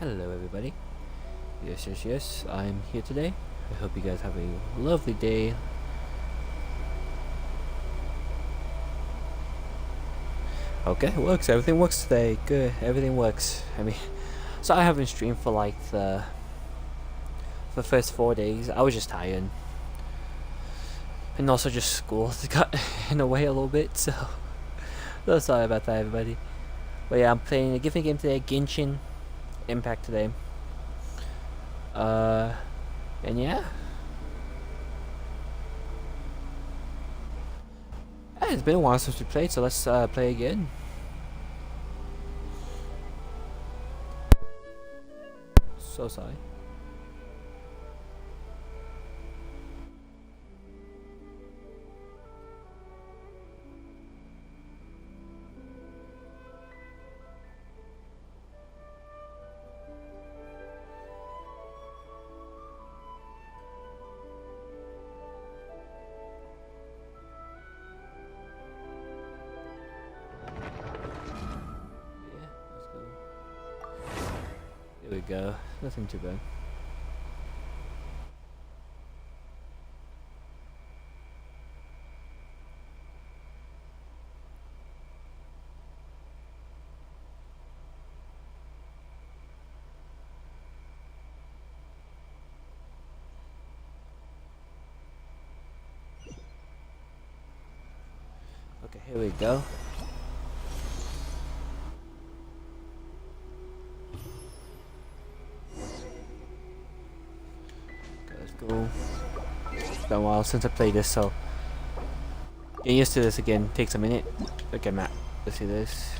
Hello everybody. Yes, I'm here today. I hope you guys have a lovely day. Okay, it works. Everything works today. Good. Everything works. So I haven't streamed for like the first 4 days. I was just tired. And also just school got in the way a little bit, so sorry about that everybody. But yeah, I'm playing a different game today, Genshin Impact today. And yeah. It's been a while since we played, so let's play again. So sorry. Yeah, let's go. Here we go. Nothing too bad. Okay, here we go. Okay, let's go. It's been a while since I played this, so getting used to this again takes a minute. Okay, Matt, let's see this.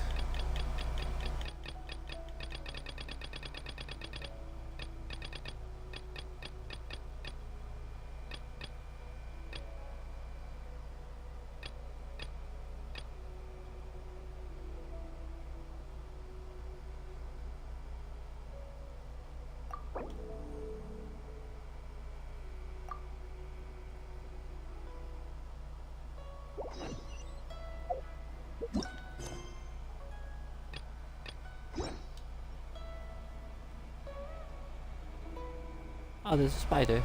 Oh, there's a spider.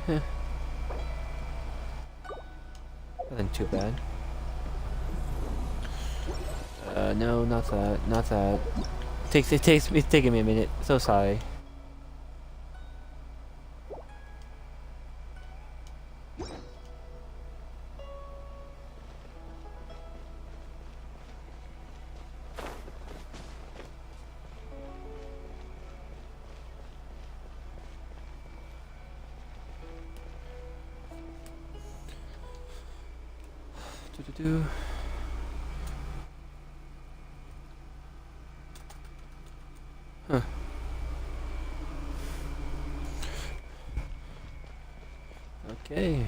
Nothing too bad. No, not that. Not that. It's taking me a minute. So sorry. Do. Huh. Okay.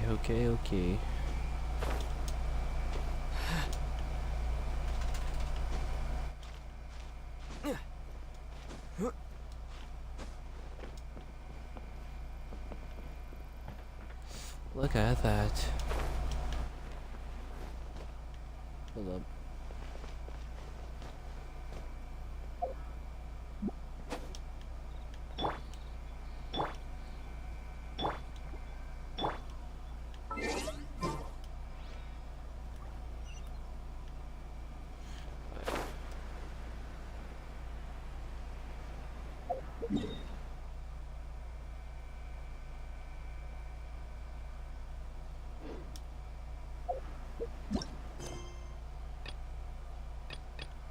Look at that. Hold up.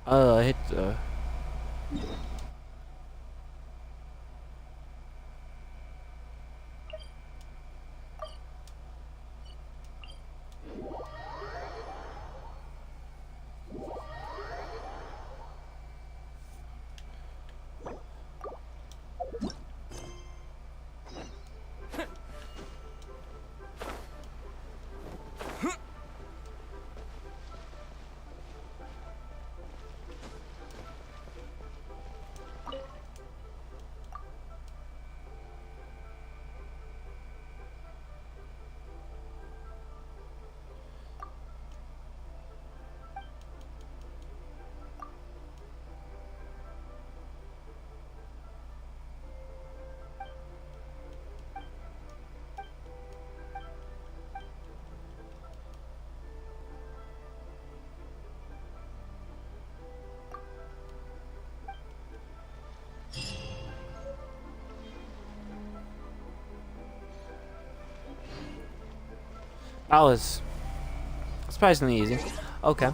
Oh, I hit the... That was surprisingly easy. Okay.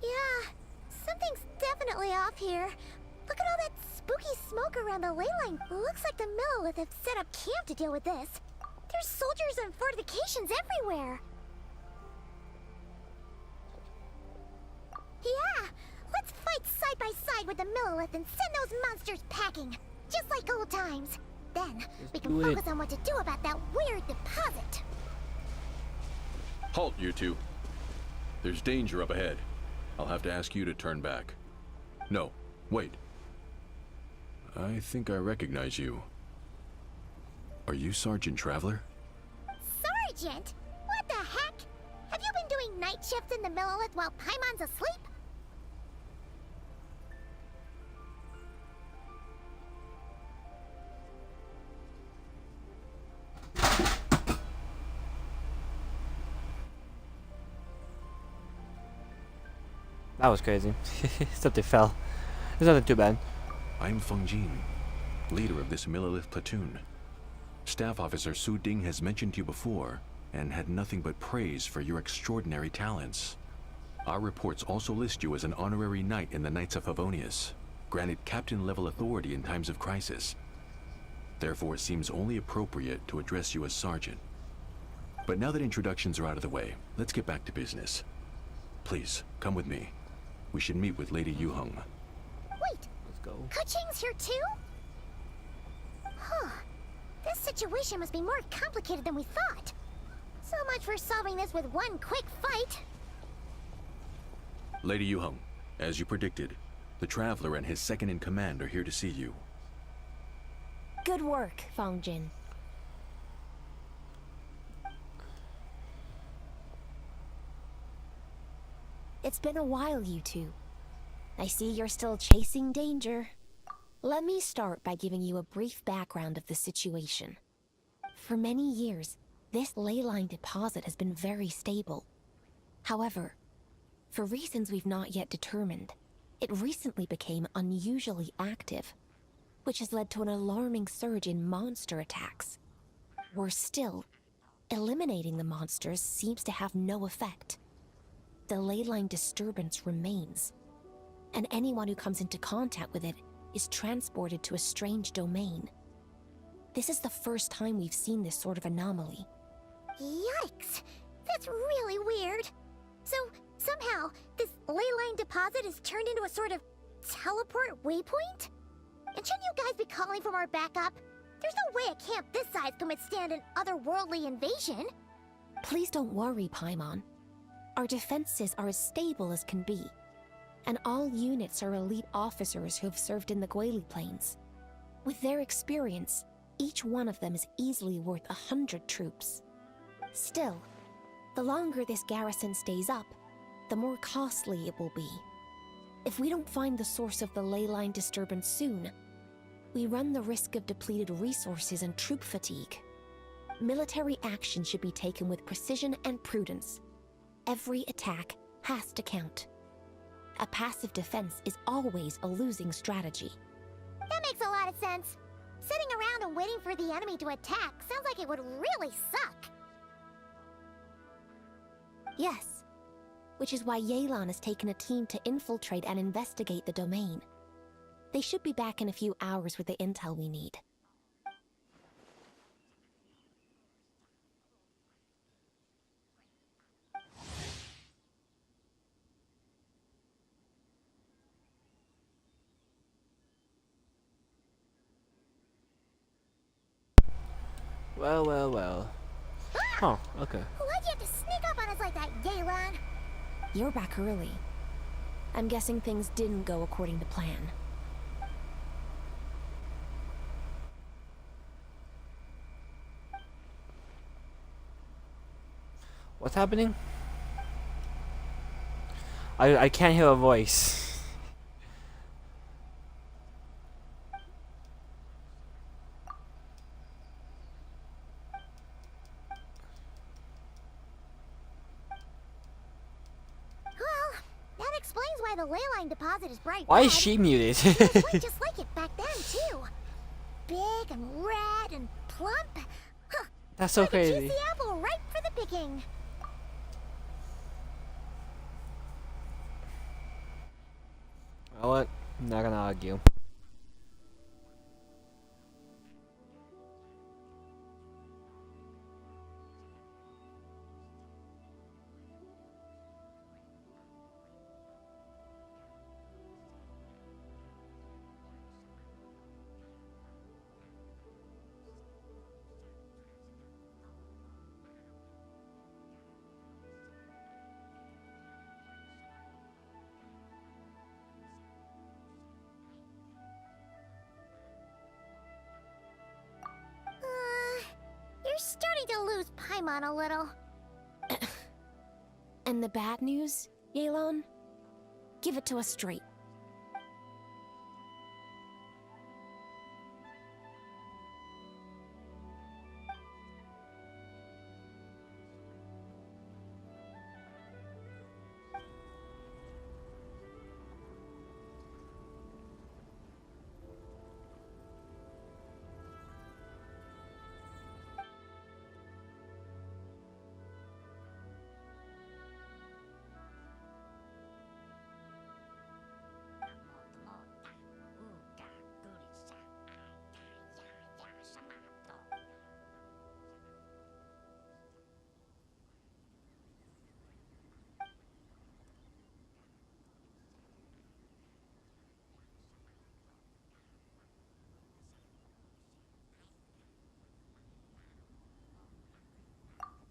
Yeah, something's definitely off here. Look at all that spooky smoke around the ley line. Looks like the Millelith have set up camp to deal with this. There's soldiers and fortifications everywhere. Yeah, let's fight side by side with the Millelith and send those monsters packing. Just like old times. Then, we can focus on what to do about that weird deposit. Halt, you two. There's danger up ahead. I'll have to ask you to turn back. No, wait. I think I recognize you. Are you Sergeant Traveler? Sergeant? What the heck? Have you been doing night shifts in the Millelith while Paimon's asleep? That was crazy. Something fell. It's nothing too bad. I'm Feng Jin, leader of this Millelith platoon. Staff Officer Su Ding has mentioned you before, and had nothing but praise for your extraordinary talents. Our reports also list you as an honorary knight in the Knights of Favonius, granted captain-level authority in times of crisis. Therefore, it seems only appropriate to address you as Sergeant. But now that introductions are out of the way, let's get back to business. Please, come with me. We should meet with Lady Yuheng. Wait, Let's go. Keqing's here too? Huh. This situation must be more complicated than we thought. So much for solving this with one quick fight. Lady Yuheng, as you predicted, the Traveler and his second-in-command are here to see you. Good work, Feng Jin. It's been a while, you two. I see you're still chasing danger. Let me start by giving you a brief background of the situation. For many years, this ley line deposit has been very stable. However, for reasons we've not yet determined, it recently became unusually active, which has led to an alarming surge in monster attacks. Worse still, eliminating the monsters seems to have no effect. The ley line disturbance remains, and anyone who comes into contact with it is transported to a strange domain. This is the first time we've seen this sort of anomaly. Yikes! That's really weird. So, somehow, this ley line deposit is turned into a sort of teleport waypoint? And shouldn't you guys be calling for more backup? There's no way a camp this size can withstand an otherworldly invasion. Please don't worry, Paimon. Our defenses are as stable as can be, and all units are elite officers who have served in the Guili Plains. With their experience, each one of them is easily worth 100 troops. Still, the longer this garrison stays up, the more costly it will be. If we don't find the source of the ley line disturbance soon, we run the risk of depleted resources and troop fatigue. Military action should be taken with precision and prudence. Every attack has to count. A passive defense is always a losing strategy. That makes a lot of sense. Sitting around and waiting for the enemy to attack sounds like it would really suck. Yes, which is why Yelan has taken a team to infiltrate and investigate the domain. They should be back in a few hours with the intel we need. Well, well, well. Oh, okay. Why'd you have to sneak up on us like that, Yelan? You're back early. I'm guessing things didn't go according to plan. What's happening? I can't hear a voice. why the ley line deposit is bright Why red. is she muted? It looked just like it back then, too. Big and red and plump. Huh. That's so Like a crazy. juicy apple ripe for the picking. You know what? I'm not gonna argue. You're starting to lose Paimon a little. And the bad news, Yelan? Give it to us straight.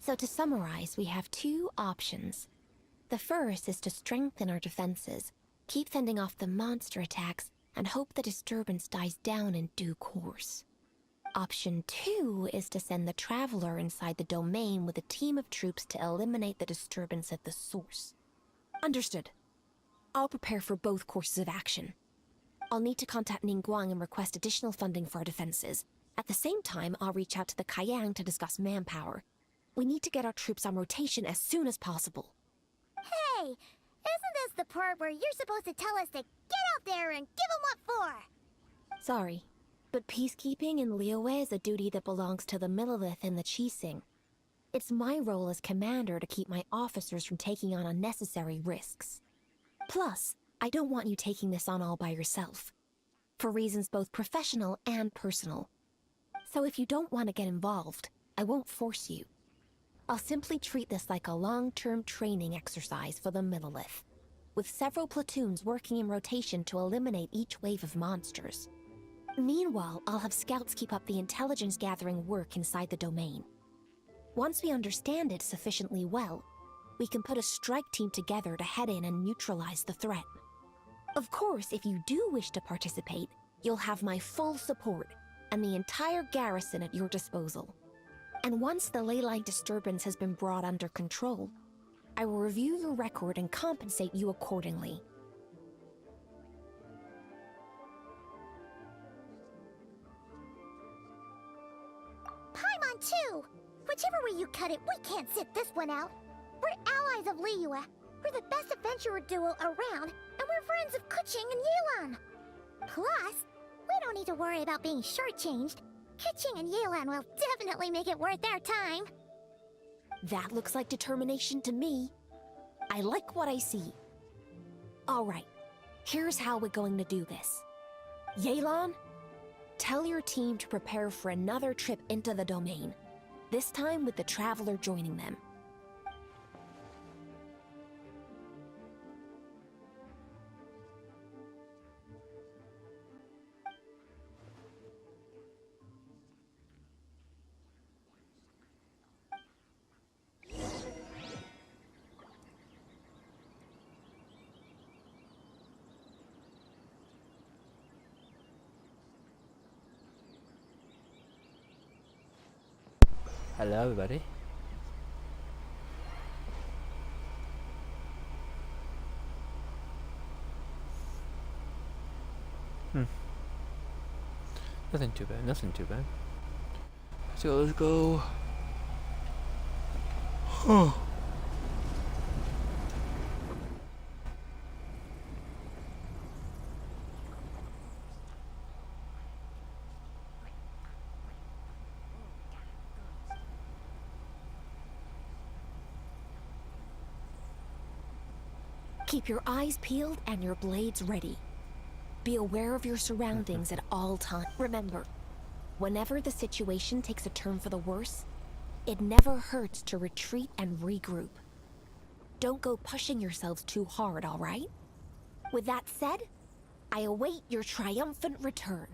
So to summarize, we have two options. The first is to strengthen our defenses, keep fending off the monster attacks, and hope the disturbance dies down in due course. Option 2 is to send the Traveler inside the domain with a team of troops to eliminate the disturbance at the source. Understood. I'll prepare for both courses of action. I'll need to contact Ningguang and request additional funding for our defenses. At the same time, I'll reach out to the Kayang to discuss manpower. We need to get our troops on rotation as soon as possible. Hey, isn't this the part where you're supposed to tell us to get out there and give 'em what for? Sorry, but peacekeeping in Liyue is a duty that belongs to the Millelith and the Qixing. It's my role as commander to keep my officers from taking on unnecessary risks. Plus, I don't want you taking this on all by yourself, for reasons both professional and personal. So if you don't want to get involved, I won't force you. I'll simply treat this like a long-term training exercise for the Millelith, with several platoons working in rotation to eliminate each wave of monsters. Meanwhile, I'll have scouts keep up the intelligence-gathering work inside the domain. Once we understand it sufficiently well, we can put a strike team together to head in and neutralize the threat. Of course, if you do wish to participate, you'll have my full support and the entire garrison at your disposal. And once the leyline disturbance has been brought under control, I will review your record and compensate you accordingly. Paimon too! Whichever way you cut it, we can't sit this one out. We're allies of Liyue. We're the best adventurer duo around, and we're friends of Keqing and Yelan. Plus, we don't need to worry about being shortchanged. Keqing and Yelan will definitely make it worth their time. That looks like determination to me. I like what I see. Alright, here's how we're going to do this. Yelan, tell your team to prepare for another trip into the domain, this time with the Traveler joining them. Hello, everybody. Nothing too bad, nothing too bad. Let's go. Keep your eyes peeled and your blades ready. Be aware of your surroundings at all times. Remember, whenever the situation takes a turn for the worse, it never hurts to retreat and regroup. Don't go pushing yourselves too hard, all right? With that said, I await your triumphant return.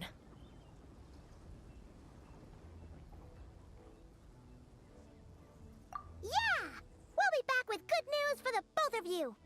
Yeah! We'll be back with good news for the both of you!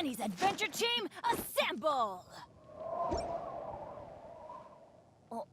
Kenny's adventure team, assemble! Oh.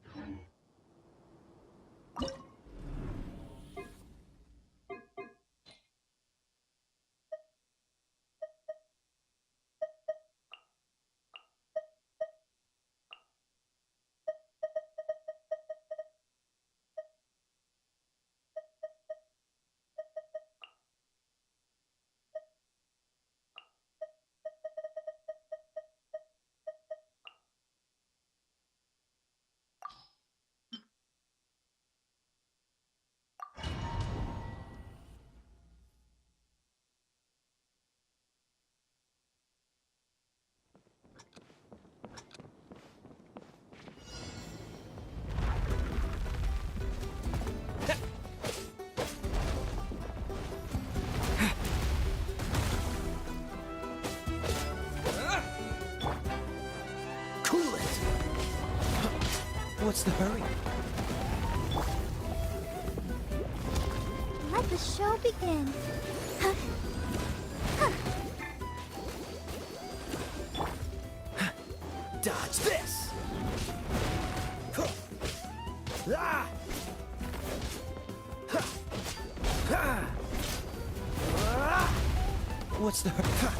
Cool it! What's the hurry? Let the show begin. Dodge this! Ah! What's the hurry?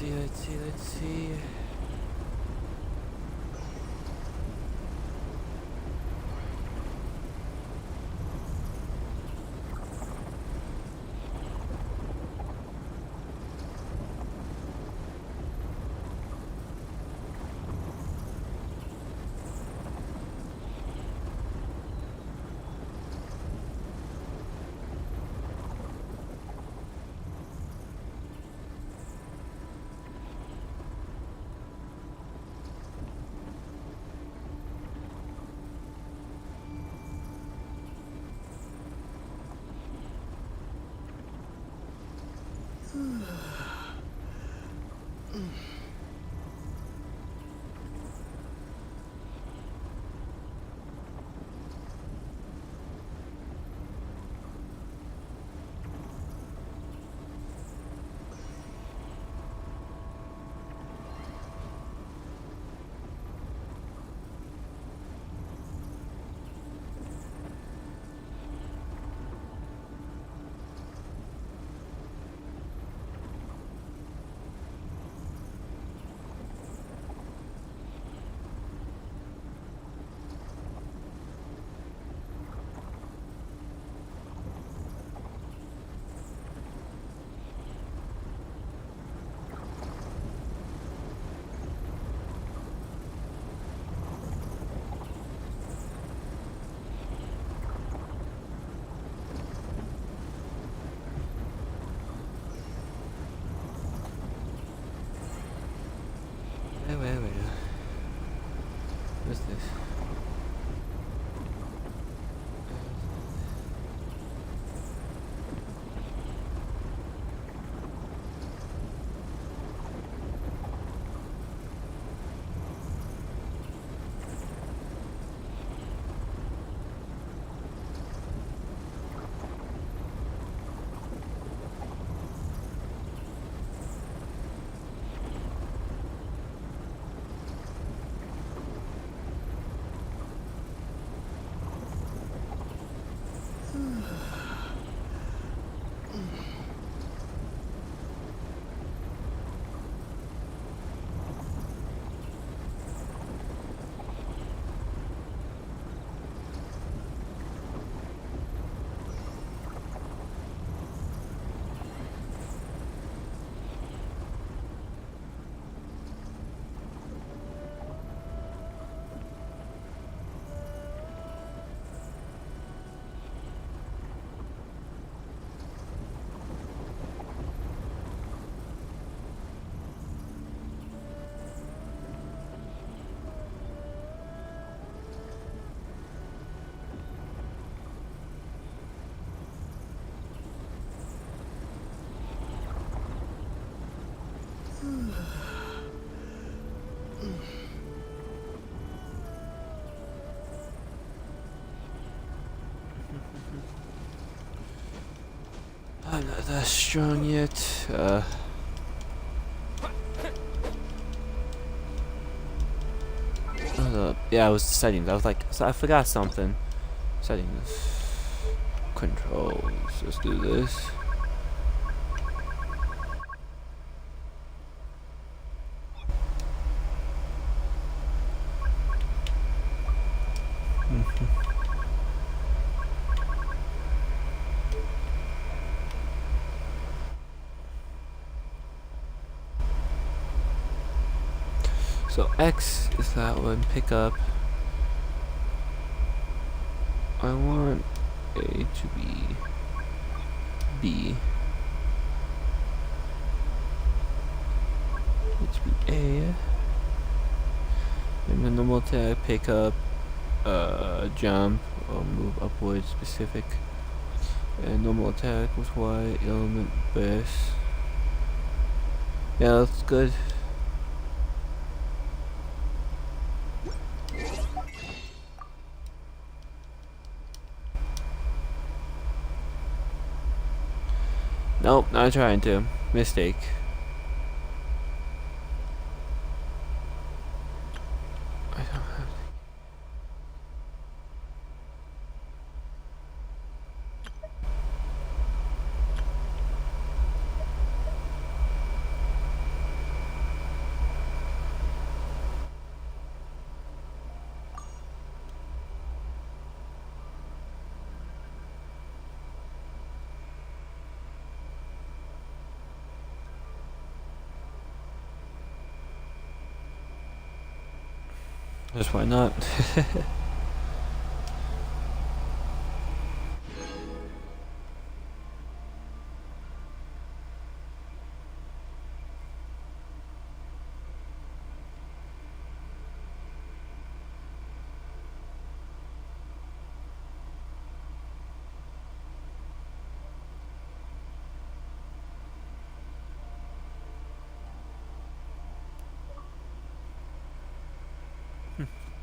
let's see. Wait. What's this? I'm not that strong yet. Yeah, I was settings. I was like, so I forgot something. Settings. Controls. Let's do this. So X is that one, pick up. I want A to be B. It to be A. And the normal attack, pick up, jump, or move upwards specific. And normal attack with Y, element burst. Yeah, that's good. Nope, not trying to. Mistake. I don't have. Just why not?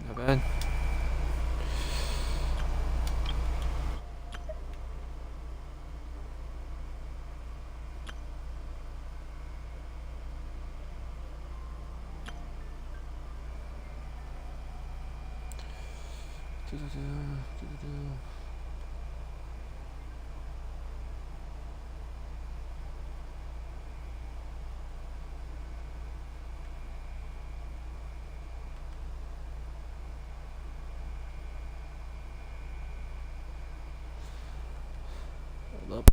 Not bad. Hold up.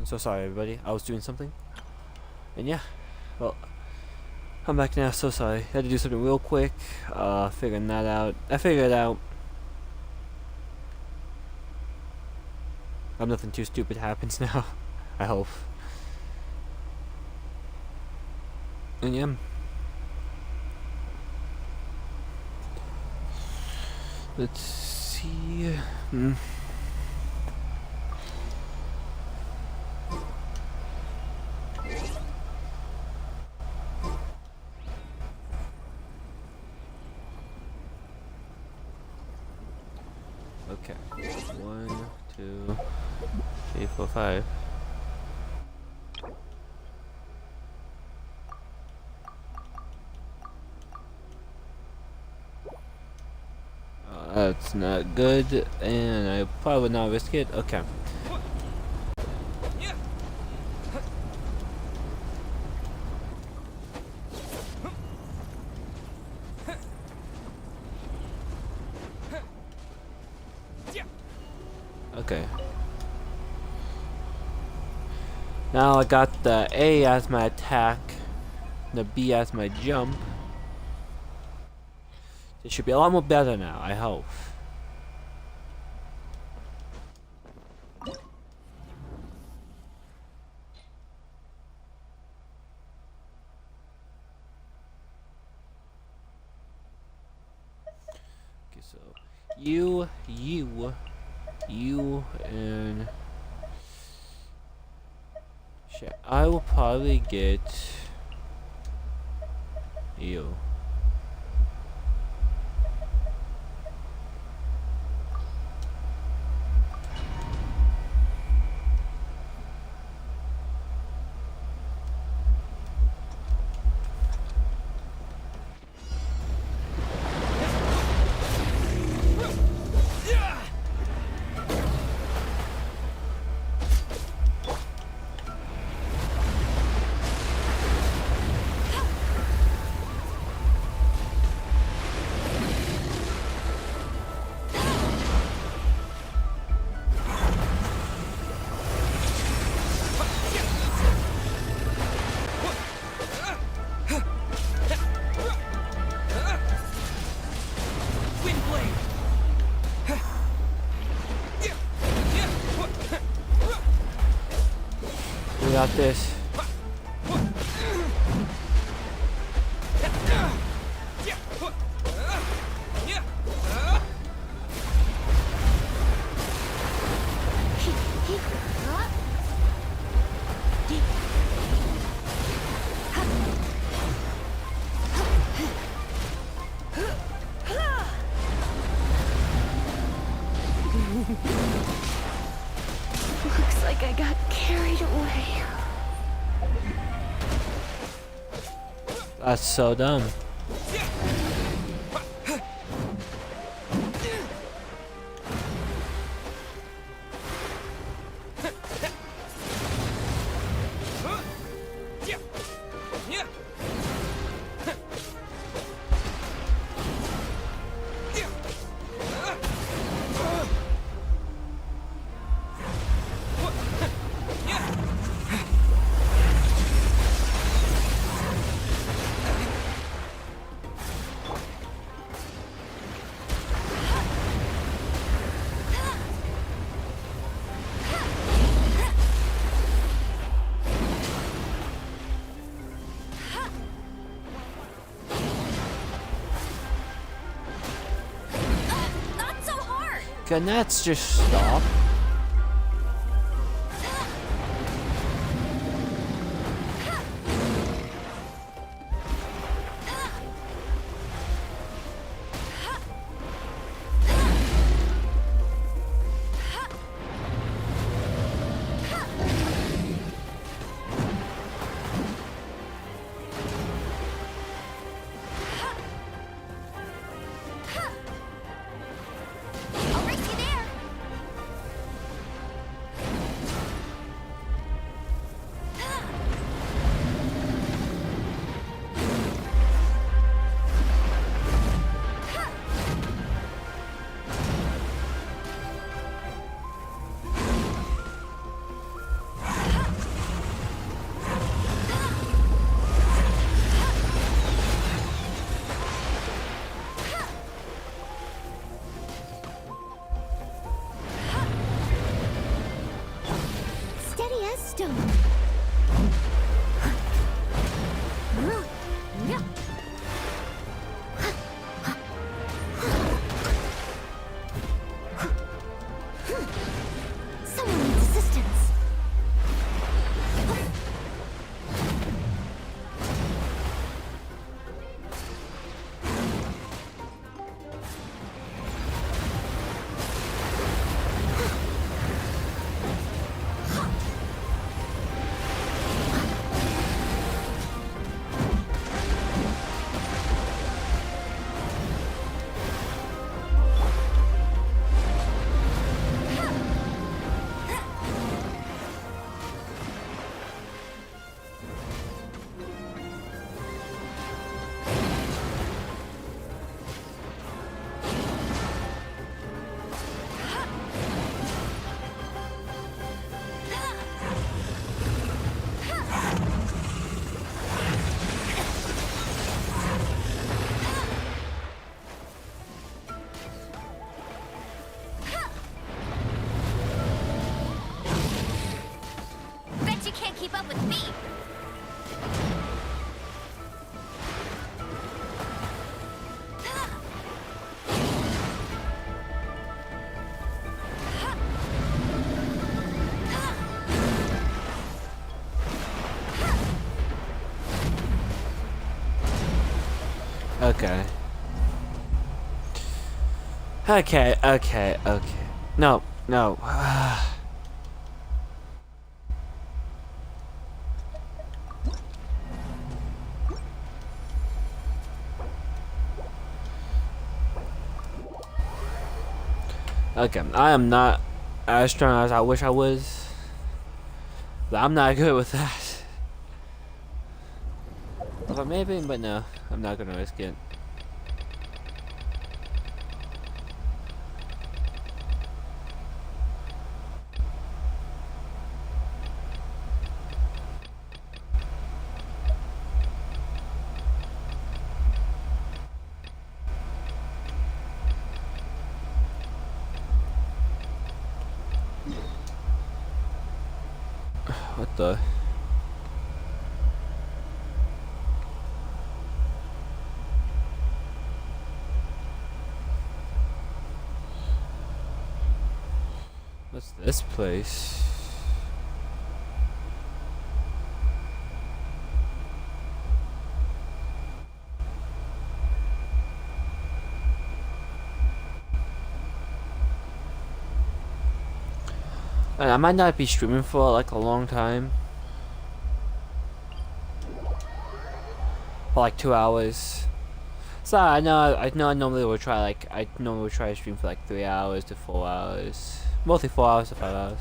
I'm so sorry, everybody. I was doing something. And yeah, well, I'm back now. So sorry. Had to do something real quick. Figuring that out. I figured it out. Nothing too stupid happens now. I hope. And yeah. Let's see. Okay. 1, 2, 3, 4, 5. That's not good, and I probably would not risk it. Okay. Okay. Now I got the A as my attack, the B as my jump. It should be a lot more better now, I hope. Okay, so you, and shit. I will probably get you. We got this. Looks like I got carried away. That's so dumb. Can that just stop? Okay. Okay, okay, okay. No, no. Okay, I am not as strong as I wish I was. But I'm not good with that. But maybe, but no. I'm not gonna risk it. What the? What's this place? I might not be streaming for like a long time. For like 2 hours. So I know I normally would try to stream for like 3 hours to 4 hours. Mostly 4 hours to 5 hours.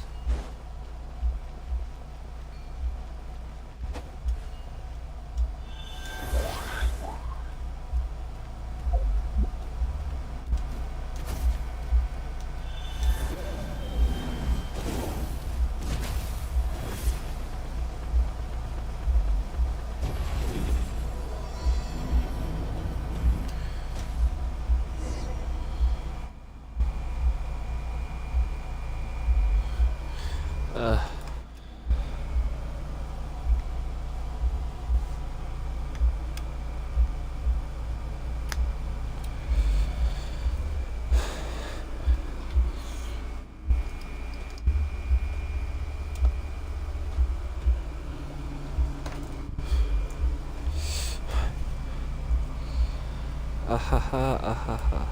Ahaha, ahaha.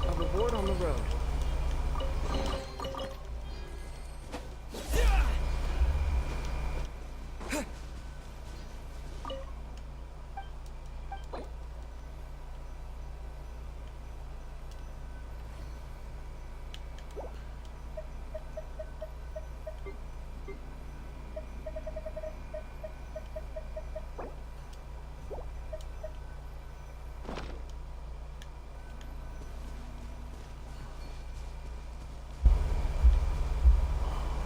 Hoverboard on the road.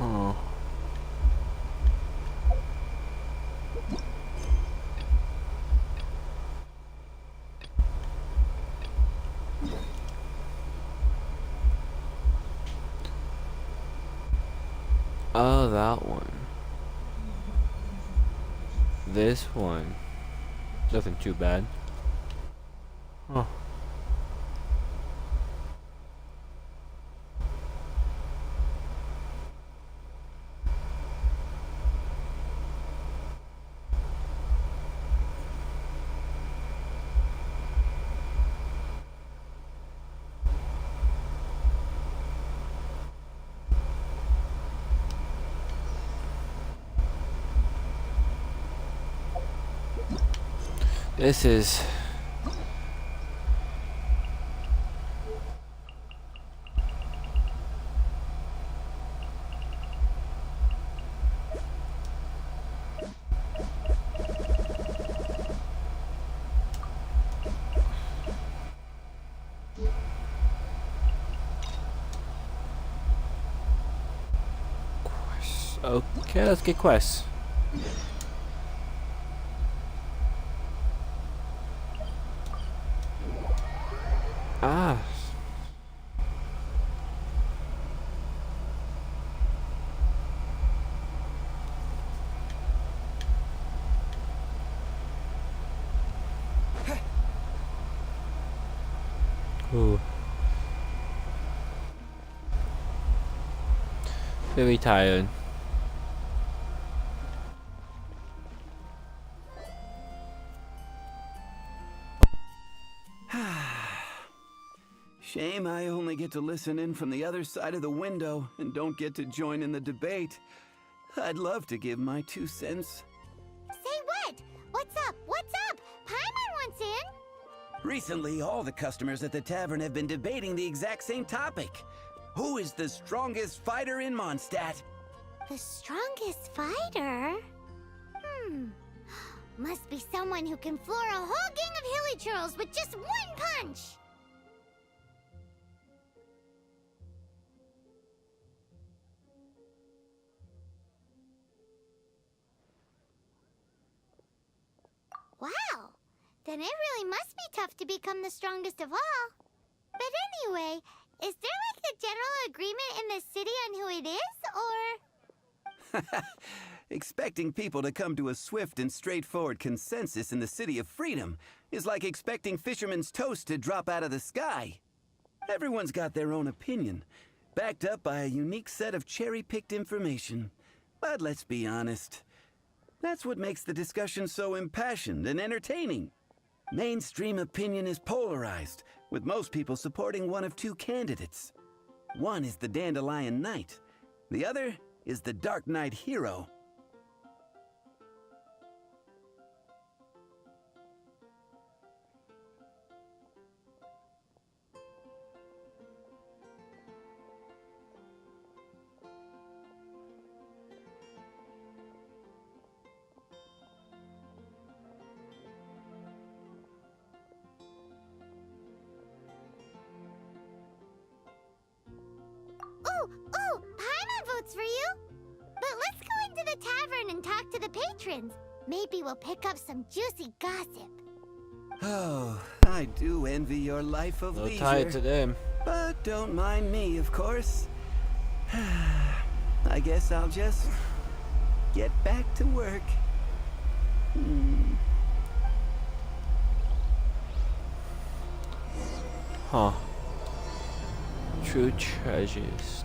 Oh. Oh, that one. This one. Nothing too bad. Huh. This is... Okay, let's get quests. Ah. Ooh. Very tired. Shame I only get to listen in from the other side of the window and don't get to join in the debate. I'd love to give my 2 cents. Say what? What's up? What's up? Paimon wants in. Recently, all the customers at the tavern have been debating the exact same topic. Who is the strongest fighter in Mondstadt? The strongest fighter? Must be someone who can floor a whole gang of hilly churls with just one punch. Wow, then it really must be tough to become the strongest of all. But anyway, is there like a general agreement in the city on who it is, or? Expecting people to come to a swift and straightforward consensus in the City of Freedom is like expecting fisherman's toast to drop out of the sky. Everyone's got their own opinion, backed up by a unique set of cherry-picked information. But let's be honest. That's what makes the discussion so impassioned and entertaining. Mainstream opinion is polarized, with most people supporting one of 2 candidates. One is the Dandelion Knight. The other is the Dark Knight Hero. Oh, Paimon votes for you. But let's go into the tavern and talk to the patrons. Maybe we'll pick up some juicy gossip. Oh, I do envy your life of No leisure. tired to them. But don't mind me, of course. I guess I'll just get back to work. Huh. True treasures.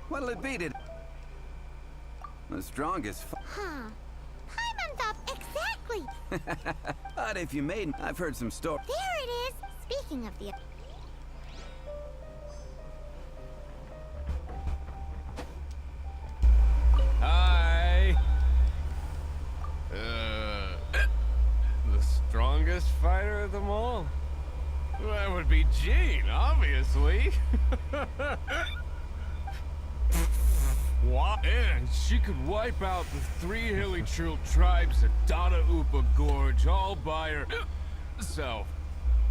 What'll it be today? The strongest Huh. Paimon thought exactly. But if you made... I've heard some stories. There it is. Speaking of the... Hi. The strongest fighter of them all? That would be Jean, obviously. What? And she could wipe out the 3 hilly churl tribes at Dada Upa Gorge all by herself.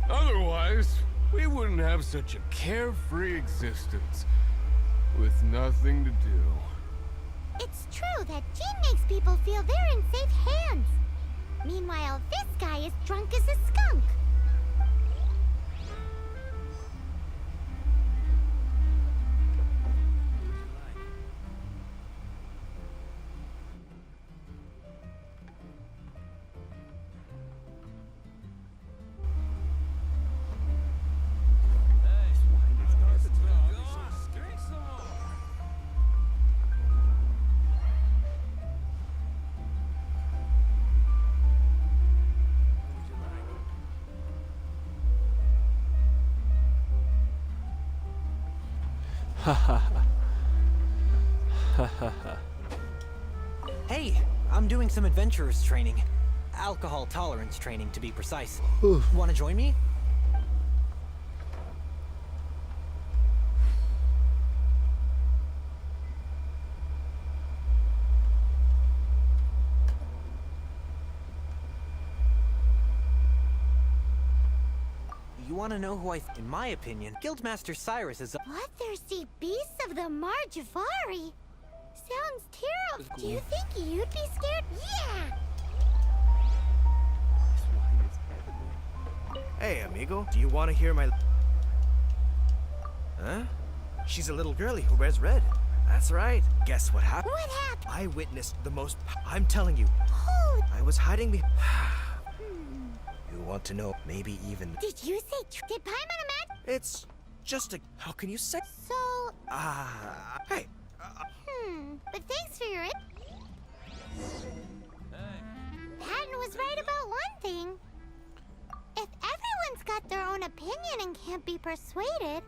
Otherwise, we wouldn't have such a carefree existence with nothing to do. It's true that Jean makes people feel they're in safe hands. Meanwhile, this guy is drunk as a skunk. Hey, I'm doing some adventurers training. Alcohol tolerance training, to be precise. Want to join me? You want to know who in my opinion, Guildmaster Cyrus is a— Bloodthirsty beasts of the Marjavari? Sounds terrible. Do you think you'd be scared? Yeah! Hey, amigo, do you want to hear my... Huh? She's a little girlie who wears red. That's right. Guess what happened? What happened? I witnessed the most... I'm telling you. Oh, I was hiding be... You want to know, maybe even... did you say did Paimon imagine? It's just a... How can you say... So, Hey. but thanks for your Patton was right about one thing. If everyone's got their own opinion and can't be persuaded,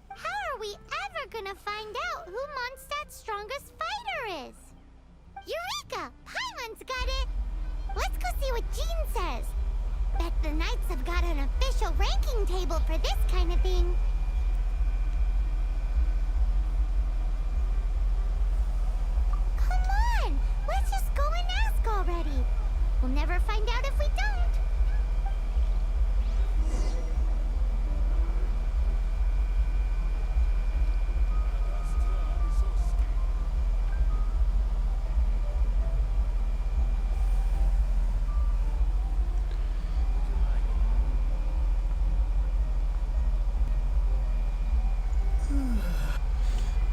how are we ever gonna find out who Mondstadt's strongest fighter is? Eureka! Paimon's got it! Let's go see what Jean says. Bet the Knights have got an official ranking table for this kind of thing. Come on! Let's just go and ask already. We'll never find out if we don't.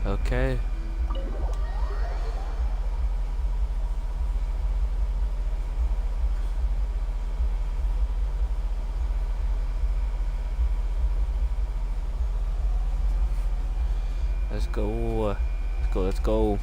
Okay. Let's go. Let's go. Let's go.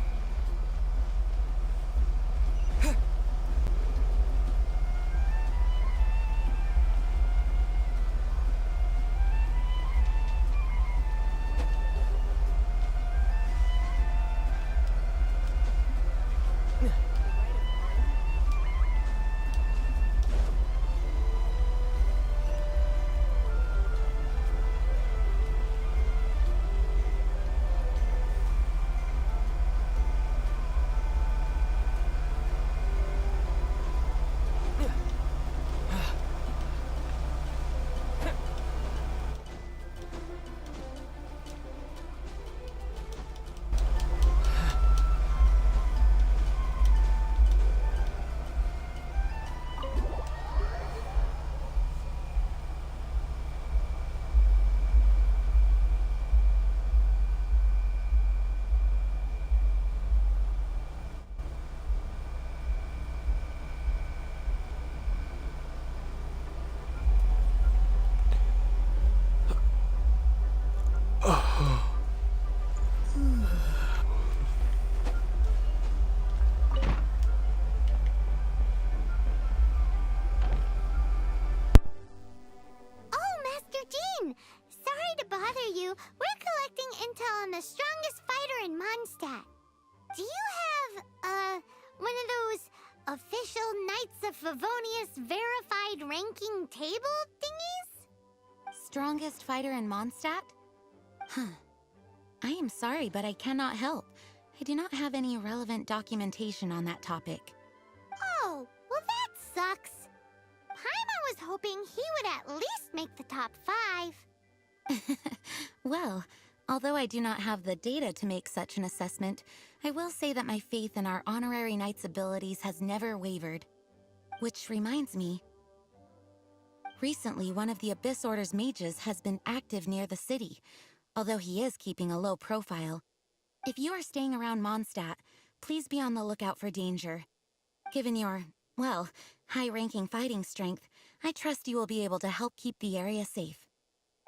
Oh, Master Jean! Sorry to bother you. We're collecting intel on the strongest fighter in Mondstadt. Do you have, one of those official Knights of Favonius verified ranking table thingies? Strongest fighter in Mondstadt? Huh. I am sorry, but I cannot help. I do not have any relevant documentation on that topic. Oh, well that sucks. Paimon was hoping he would at least make the top 5. Well, although I do not have the data to make such an assessment, I will say that my faith in our honorary knight's abilities has never wavered. Which reminds me, recently one of the Abyss Order's mages has been active near the city, although he is keeping a low profile. If you are staying around Mondstadt, please be on the lookout for danger. Given your, well, high-ranking fighting strength, I trust you will be able to help keep the area safe.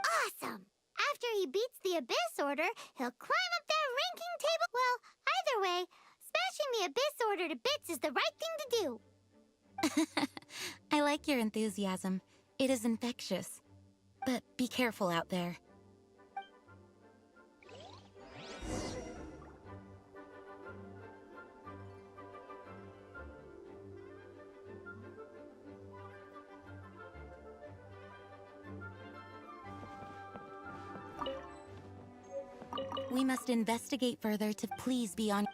Awesome! After he beats the Abyss Order, he'll climb up that ranking table. Well, either way, smashing the Abyss Order to bits is the right thing to do. I like your enthusiasm. It is infectious. But be careful out there. We must investigate further to please be on.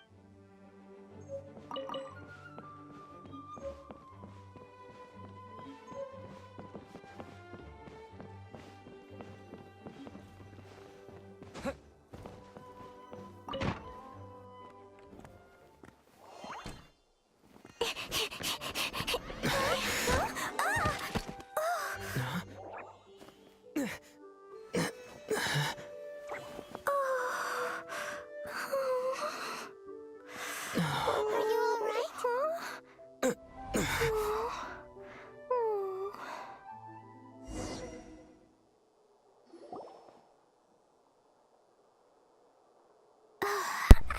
Are you all right?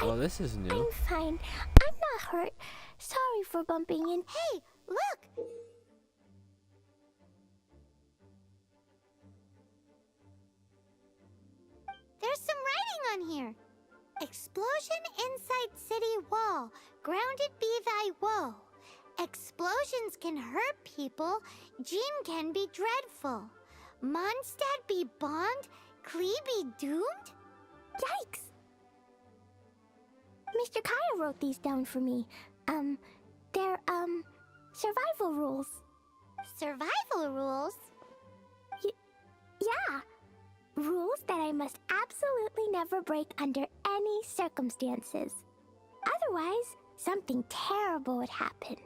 Oh, this is new. I'm fine. I'm not hurt. Sorry for bumping in. Hey, look! There's some writing on here. Explosion inside city wall. Grounded be thy woe. Explosions can hurt people. Jean can be dreadful. Mondstadt be bond. Klee be doomed? Yikes! Mr. Kaya wrote these down for me. They're, survival rules. Survival rules? Yeah. Rules that I must absolutely never break under any circumstances. Otherwise, something terrible would happen.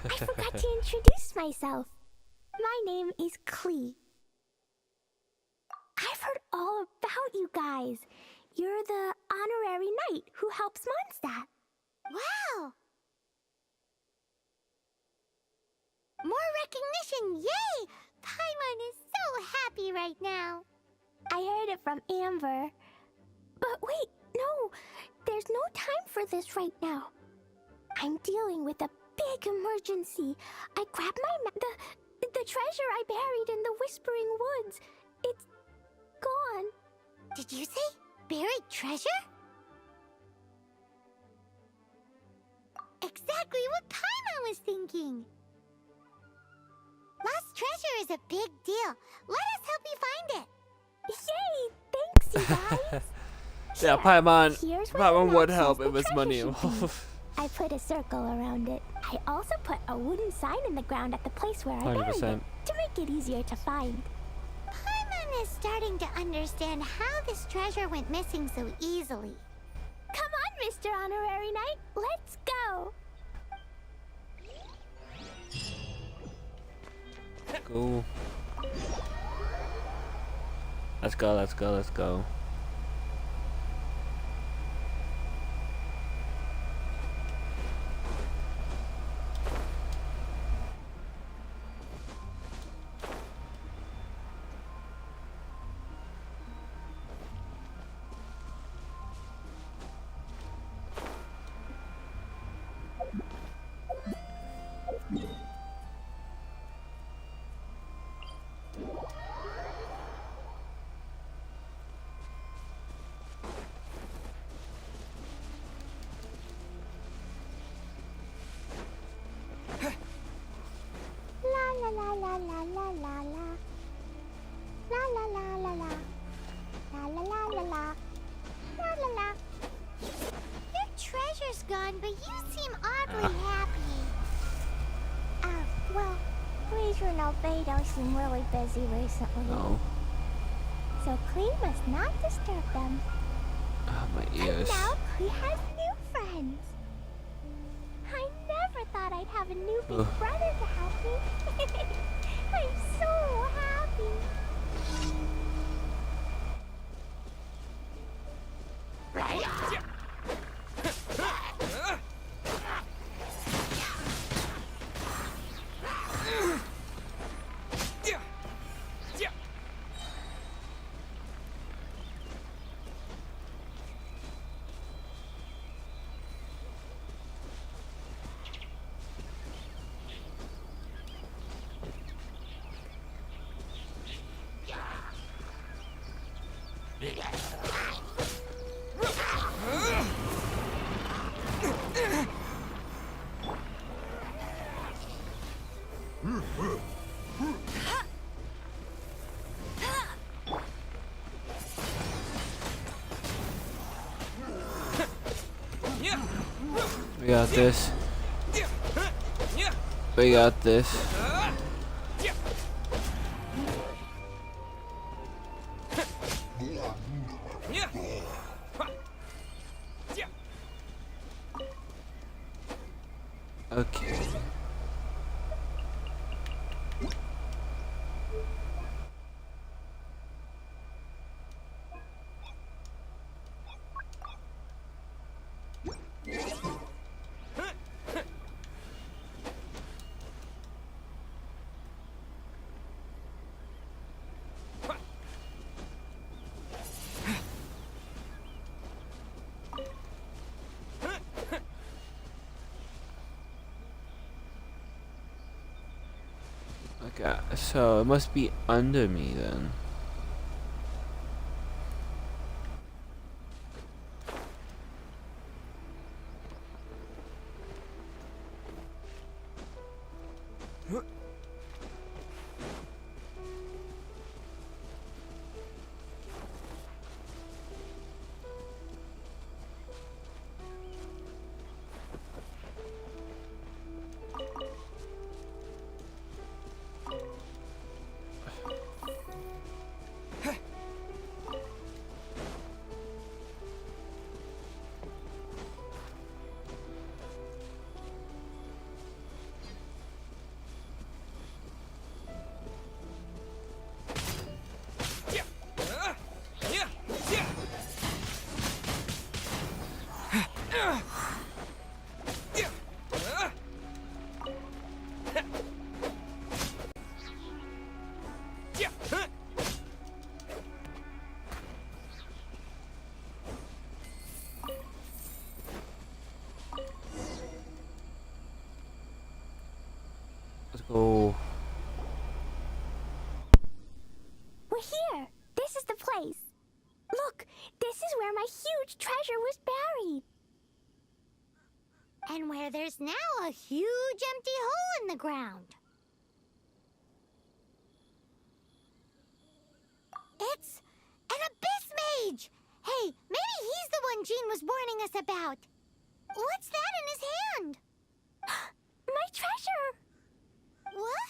I forgot to introduce myself. My name is Klee. I've heard all about you guys. You're the honorary knight who helps Mondstadt. Wow! More recognition, yay! Paimon is so happy right now. I heard it from Amber. But wait, no, there's no time for this right now. I'm dealing with a big emergency. I grabbed the treasure I buried in the Whispering Woods. It's gone. Did you say buried treasure? Exactly what Paimon was thinking. Lost treasure is a big deal. Let us help you find it. Yay! Thanks, you guys. Yeah, Paimon. Here's where Paimon the would map help. says It the was treasure money should be. involved. I put a circle around it. I also put a wooden sign in the ground at the place where I buried it 100%. to make it easier to find. Paimon is starting to understand how this treasure went missing so easily. Come on, Mr. Honorary Knight. Let's go. Cool. Let's go, let's go, let's go. La la la la la la la la. La la la la la. La la la la la. La la la. Your treasure's gone, but you seem oddly happy. Well, Glacier and Albedo seem really busy recently. Oh. So Klee must not disturb them. Oh, my And ears. now Klee has new friends. I never thought I'd have a new big Ugh. brother to help me. I'm so happy. We got this. We got this. Okay. Okay, so it must be under me then. Let's go. We're here. This is the place. Look, this is where my huge treasure was buried. And where there's now a huge empty hole in the ground. It's an abyss mage! Hey, maybe he's the one Jean was warning us about. What's that in his hand? My treasure! What?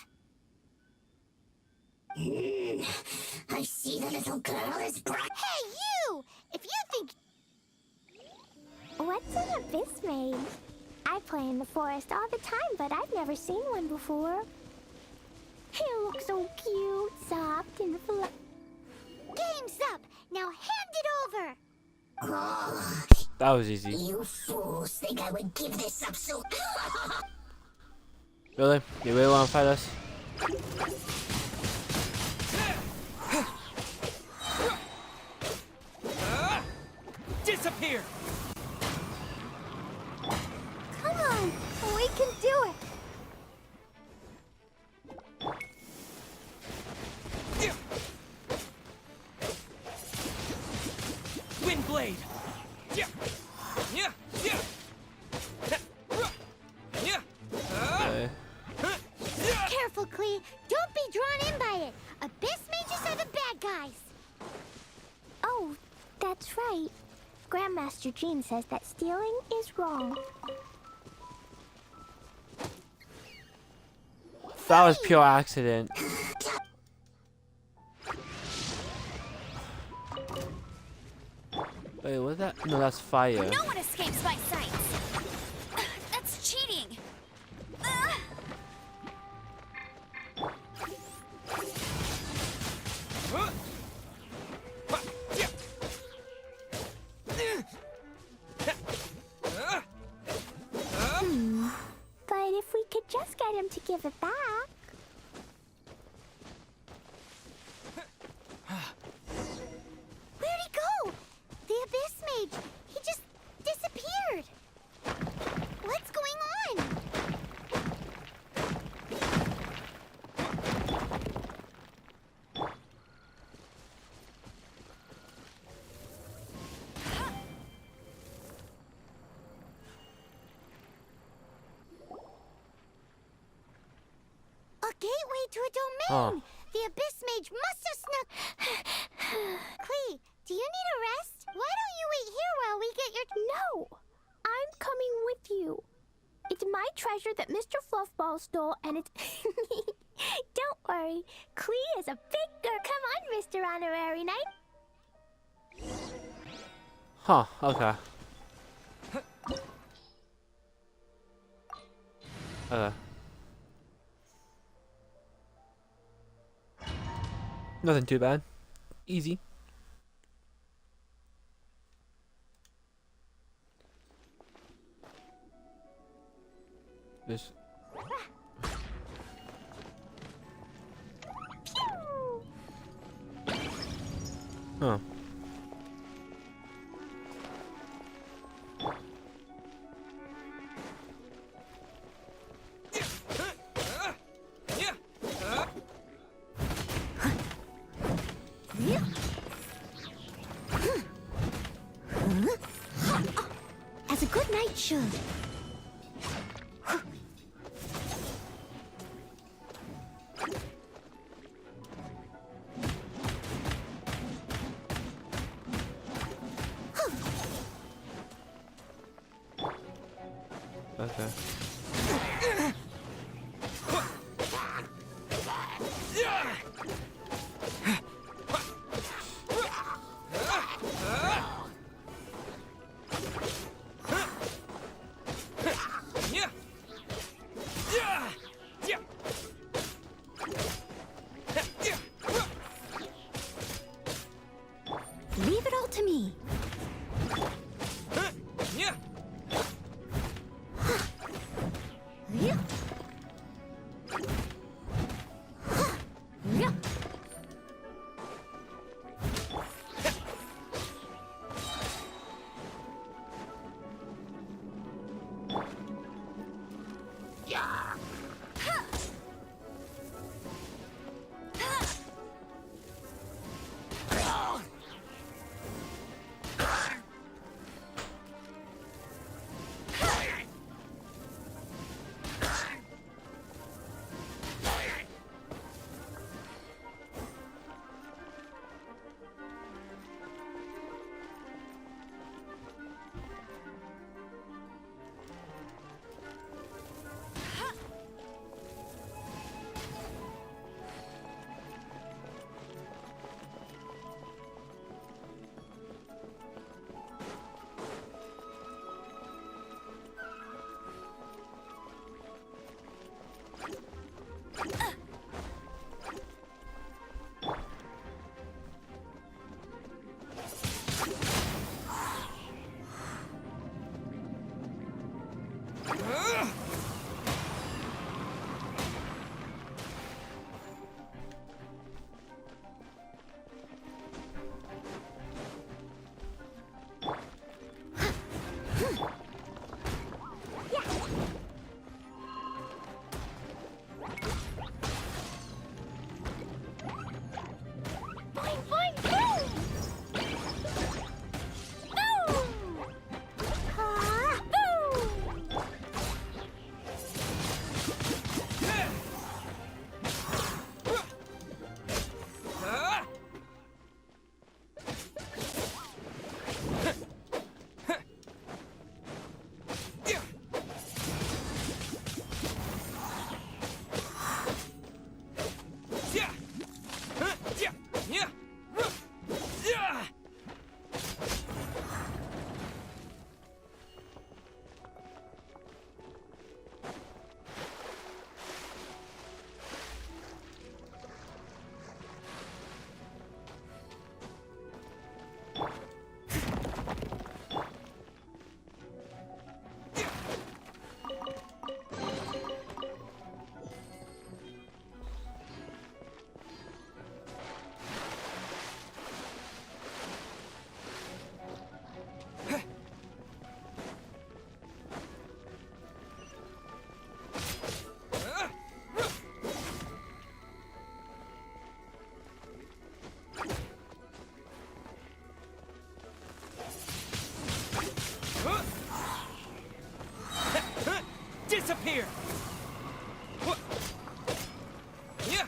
I see the little girl is bright. Hey, you! If you think... What's an abyss mage? I play in the forest all the time, but I've never seen one before. He looks so cute, soft, and fluffy. Game's up! Now hand it over! Oh, That was easy. you fools think I would give this up so... Really? You really want to fight us? Disappear! Come on! We can do it! Windblade! Okay. Careful, Klee. Don't be drawn in by it. Abyss mages are the bad guys. Oh, that's right. Grandmaster Jean says that stealing is wrong. That was pure accident. Wait, what's that? No, that's fire. No one escapes my sights. That's cheating. But if we could just get him to give it back. Where'd he go? The Abyss Mage. He just disappeared. What's going on? A gateway to a domain! The Abyss Mage must have snuck... Klee, do you need a rest? Why don't you wait here while we get your... No! I'm coming coming with you. It's my treasure that Mr. Fluffball stole, and it's... Don't worry. Clee is a big girl. Come on, Mr. Honorary Knight. Huh, okay. Nothing too bad. Easy. This. Huh. As a good knight should. Okay. Leave it all to me. Disappear! Yeah.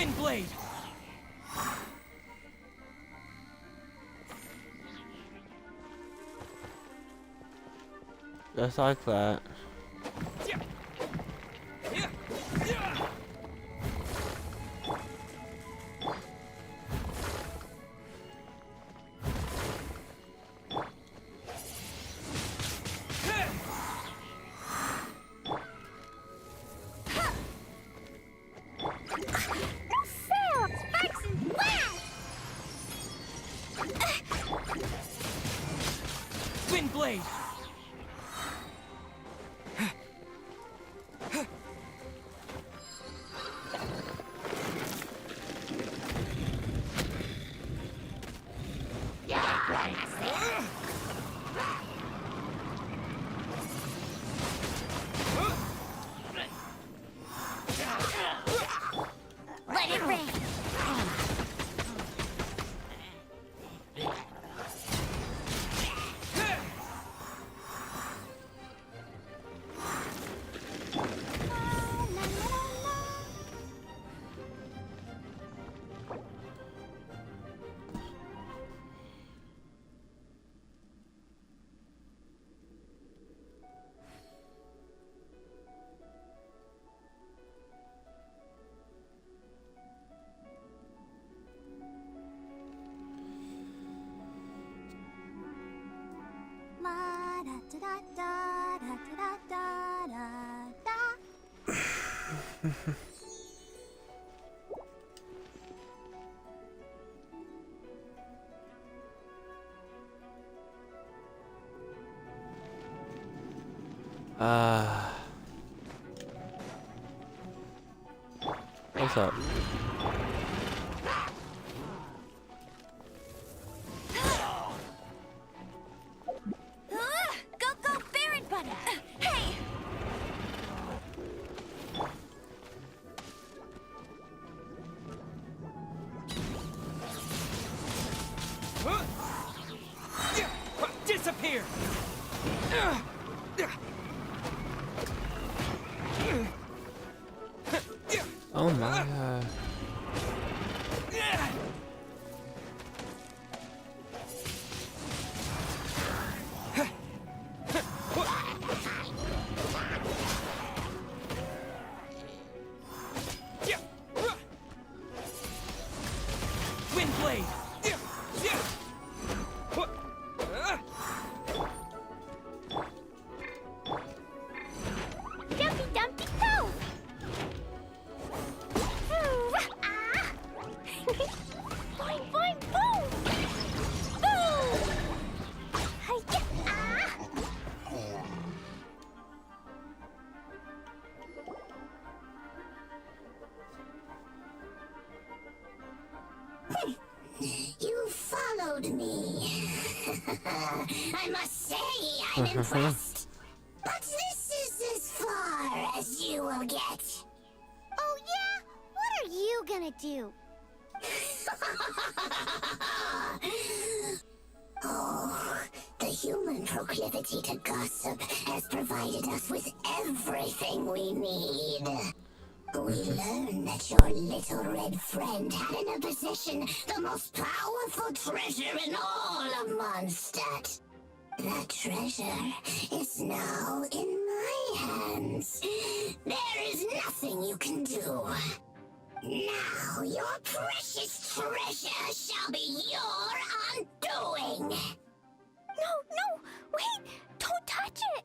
Wind blade. Just like that. Wind blade. Let it rain. La da da da da da da da da. What's up? Go, go, Baron Bunny! Hey! Disappear! Oh my. Wind blade! Dumpy Dumpty Go! Boing boing boom! Boom! Hi-ya! You followed me. I must say, I'm impressed. But this is as far as you will get. Oh yeah? What are you gonna do? Oh, the human proclivity to gossip has provided us with everything we need. We learned that your little red friend had in her possession the most powerful treasure in all of Mondstadt. That treasure is now in my hands. There is nothing you can do. Now your precious treasure shall be your undoing. No, no! Wait! Don't touch it!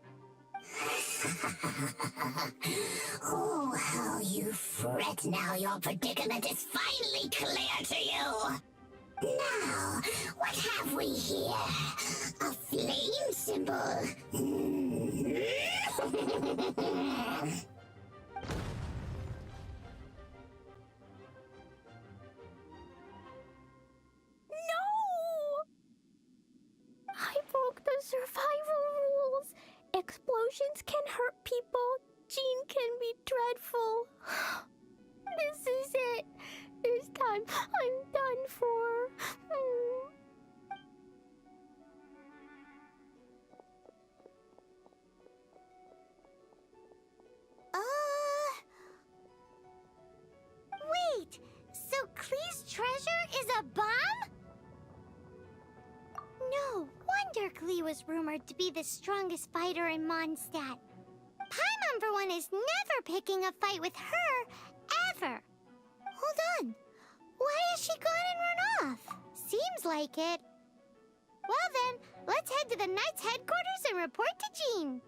Oh, how you fret now your predicament is finally clear to you. Now, what have we here? A flame symbol. I broke the survival rules. Explosions can hurt people. Jean can be dreadful. This is it. This time I'm done for. treasure is a bomb? No wonder Klee was rumored to be the strongest fighter in Mondstadt. Paimon, for one, is never picking a fight with her, ever. Hold on. Why has she gone and run off? Seems like it. Well then, let's head to the Knight's headquarters and report to Jean.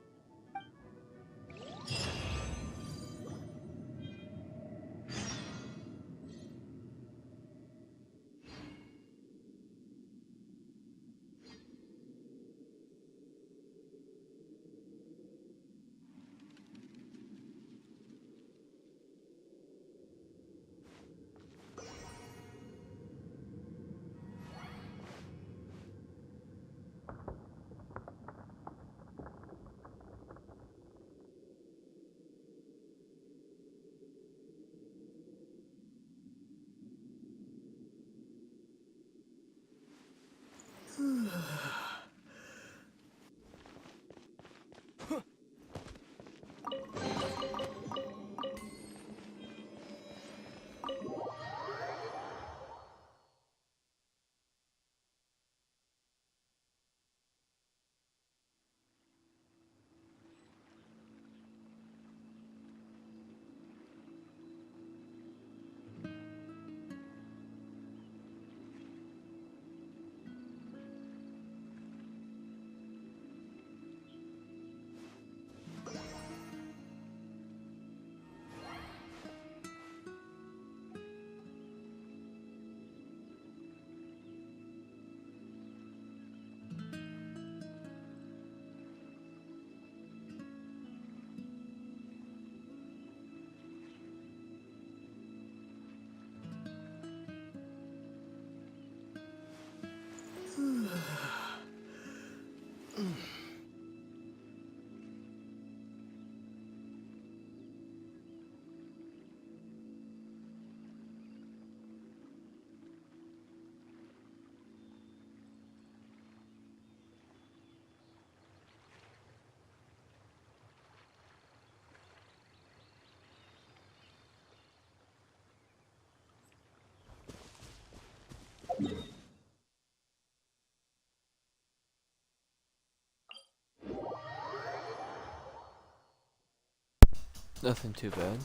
Nothing too bad.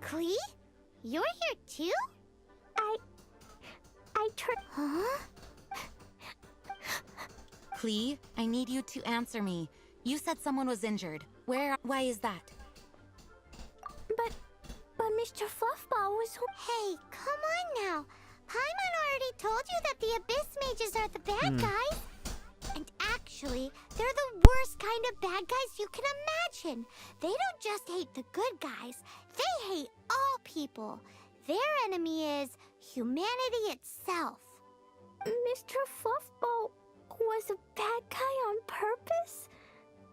Klee? You're here too? Huh? Klee, I need you to answer me. You said someone was injured. Why is that? But Mr. Fluffball was... Hey, come on now. Paimon already told you that the Abyss Mages are the bad guys. And actually, they're the worst kind of bad guys you can imagine. They don't just hate the good guys. They hate all people. Their enemy is humanity itself. Mr. Fluffball was a bad guy on purpose?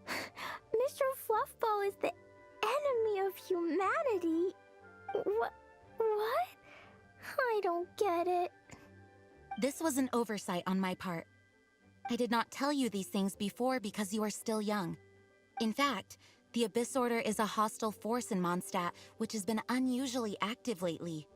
Mr. Fluffball is the enemy of humanity. What? I don't get it. This was an oversight on my part. I did not tell you these things before because you are still young. In fact, the Abyss Order is a hostile force in Mondstadt, which has been unusually active lately.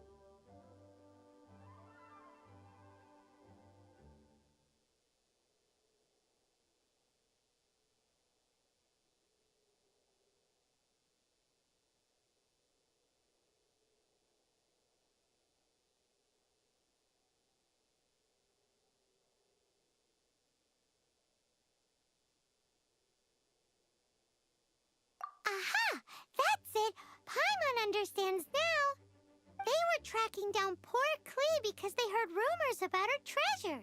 Aha! That's it! Paimon understands now. They were tracking down poor Klee because they heard rumors about her treasure.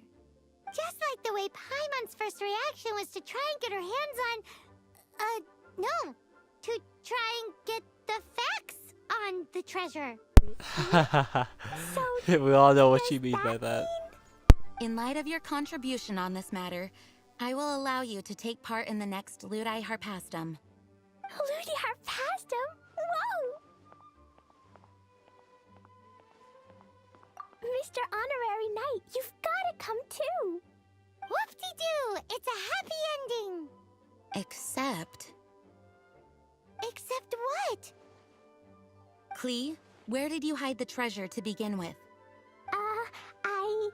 Just like the way Paimon's first reaction was to try and get her hands on... to try and get the facts on the treasure. We all know what you mean by that. In light of your contribution on this matter, I will allow you to take part in the next Ludi Harpastum. Ludi Harpastum? Whoa! Mr. Honorary Knight, you've gotta come too! Whoop-de-doo! It's a happy ending! Except... Except what? Klee, where did you hide the treasure to begin with? I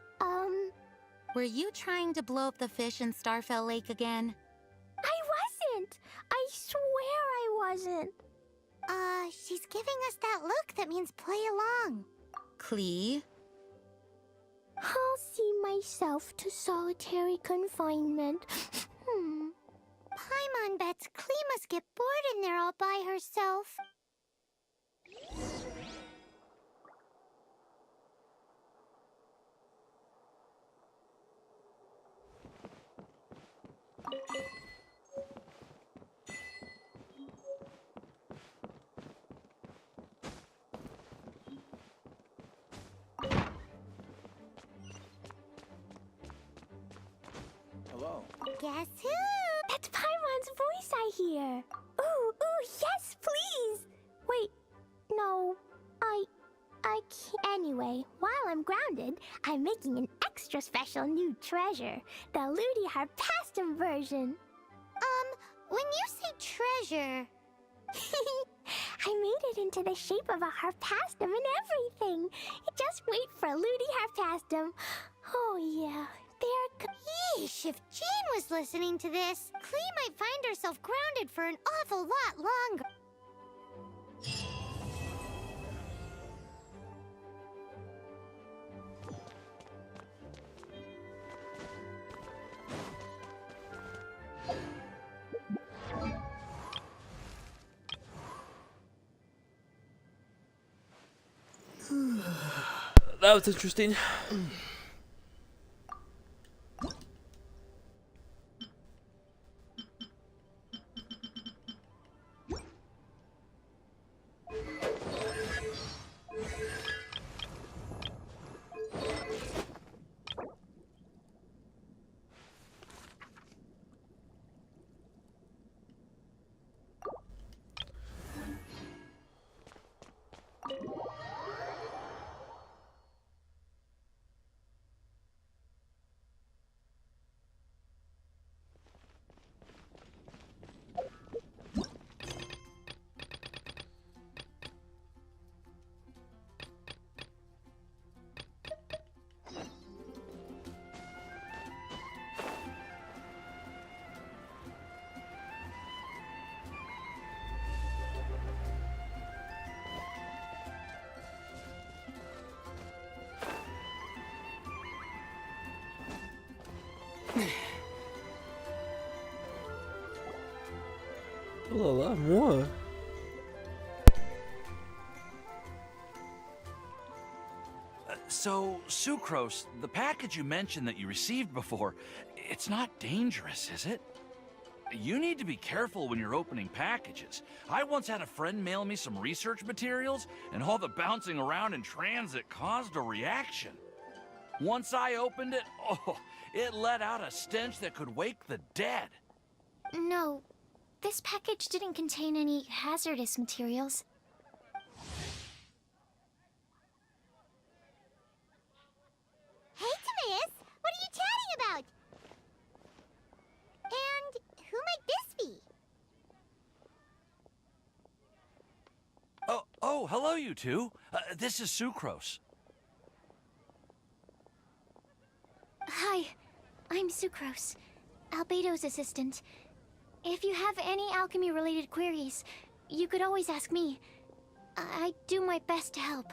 Were you trying to blow up the fish in Starfell Lake again? I wasn't! I swear I wasn't! She's giving us that look that means play along. Klee? I'll see myself to solitary confinement. Paimon bets Klee must get bored in there all by herself. Hello. Guess who? That's Paimon's voice I hear. Ooh, yes, please. Wait, no, I can't. Anyway, while I'm grounded, I'm making an extra special new treasure, the Ludi Harpastum version. When you say treasure... I made it into the shape of a harpastum and everything. Just wait for Ludi Harpastum. Oh yeah, Yeesh, if Jean was listening to this, Klee might find herself grounded for an awful lot longer. That was interesting. A lot more. So, Sucrose, the package you mentioned that you received before, it's not dangerous, is it? You need to be careful when you're opening packages. I once had a friend mail me some research materials, and all the bouncing around in transit caused a reaction. Once I opened it, it let out a stench that could wake the dead. No, this package didn't contain any hazardous materials. Hey, Timaeus! What are you chatting about? And who might this be? Oh, hello, you two. This is Sucrose. Hi, I'm Sucrose, Albedo's assistant. If you have any alchemy-related queries, you could always ask me. I do my best to help.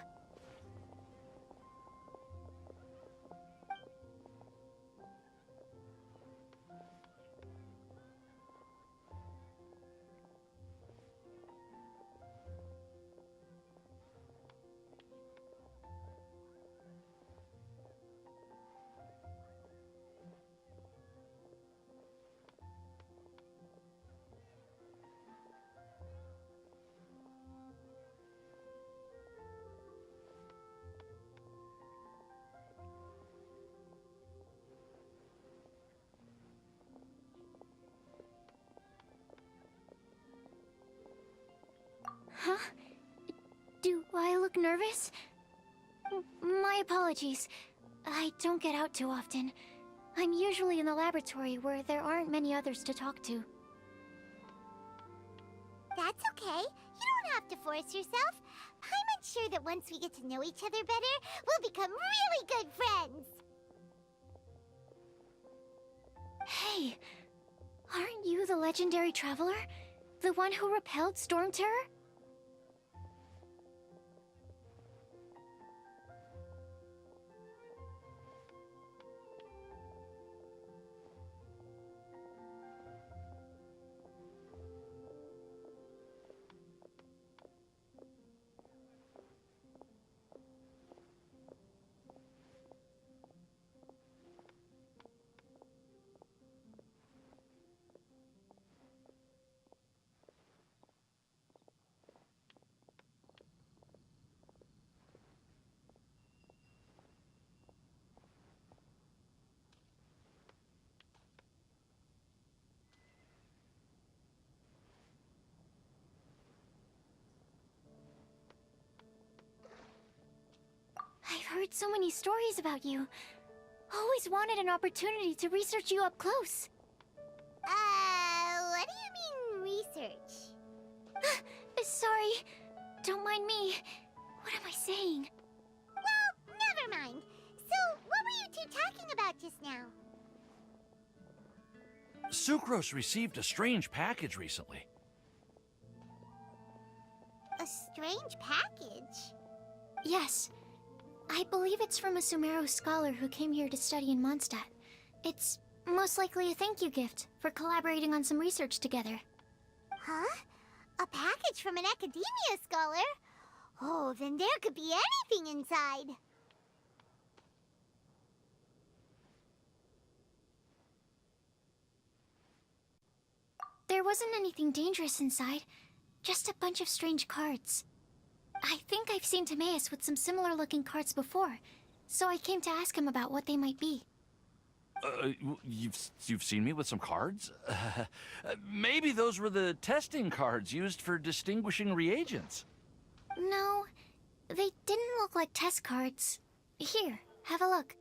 I look nervous? My apologies. I don't get out too often. I'm usually in the laboratory where there aren't many others to talk to. That's okay. You don't have to force yourself. I'm unsure that once we get to know each other better, we'll become really good friends. Hey, aren't you the legendary traveler? The one who repelled Storm Terror? I've heard so many stories about you. Always wanted an opportunity to research you up close. What do you mean, research? Sorry. Don't mind me. What am I saying? Well, never mind. So, what were you two talking about just now? Sucrose received a strange package recently. A strange package? Yes. I believe it's from a Sumeru scholar who came here to study in Mondstadt. It's most likely a thank you gift for collaborating on some research together. Huh? A package from an academia scholar? Oh, then there could be anything inside. There wasn't anything dangerous inside, just a bunch of strange cards. I think I've seen Timaeus with some similar looking cards before, so I came to ask him about what they might be. You've seen me with some cards? Maybe those were the testing cards used for distinguishing reagents. No, they didn't look like test cards. Here, have a look.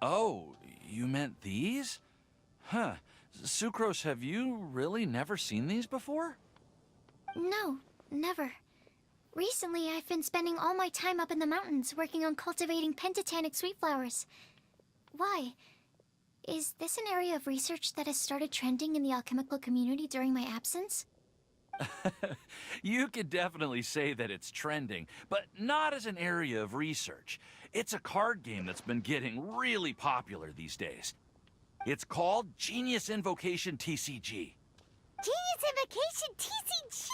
Oh, you meant these? Huh. Sucrose, have you really never seen these before? No, never. Recently, I've been spending all my time up in the mountains working on cultivating pentatanic sweet flowers. Why? Is this an area of research that has started trending in the alchemical community during my absence? You could definitely say that it's trending, but not as an area of research. It's a card game that's been getting really popular these days. It's called Genius Invocation TCG. Genius Invocation TCG!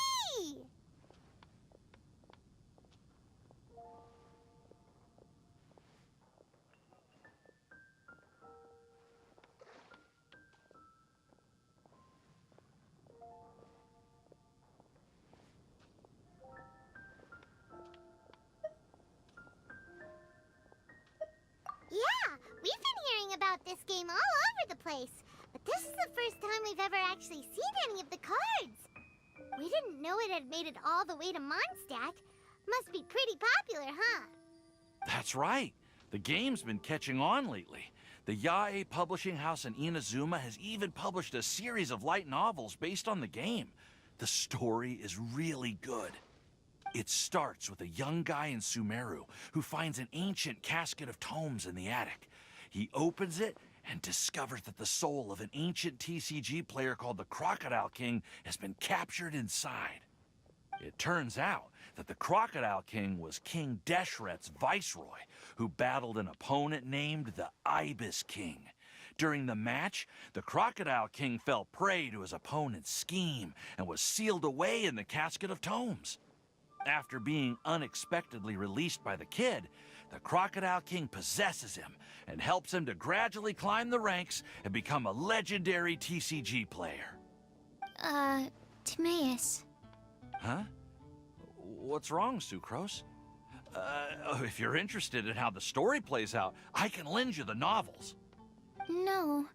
Yeah, we've been hearing about this game all over the place. But this is the first time we've ever actually seen any of the cards. We didn't know it had made it all the way to Mondstadt. Must be pretty popular, huh? That's right. The game's been catching on lately. The Yae publishing house in Inazuma has even published a series of light novels based on the game. The story is really good. It starts with a young guy in Sumeru who finds an ancient casket of tomes in the attic. He opens it and discovers that the soul of an ancient TCG player called the Crocodile King has been captured inside. It turns out that the Crocodile King was King Deshret's viceroy, who battled an opponent named the Ibis King. During the match, the Crocodile King fell prey to his opponent's scheme and was sealed away in the Casket of Tomes. After being unexpectedly released by the kid, the Crocodile King possesses him and helps him to gradually climb the ranks and become a legendary TCG player. Timaeus. Huh? What's wrong, Sucrose? If you're interested in how the story plays out, I can lend you the novels. No.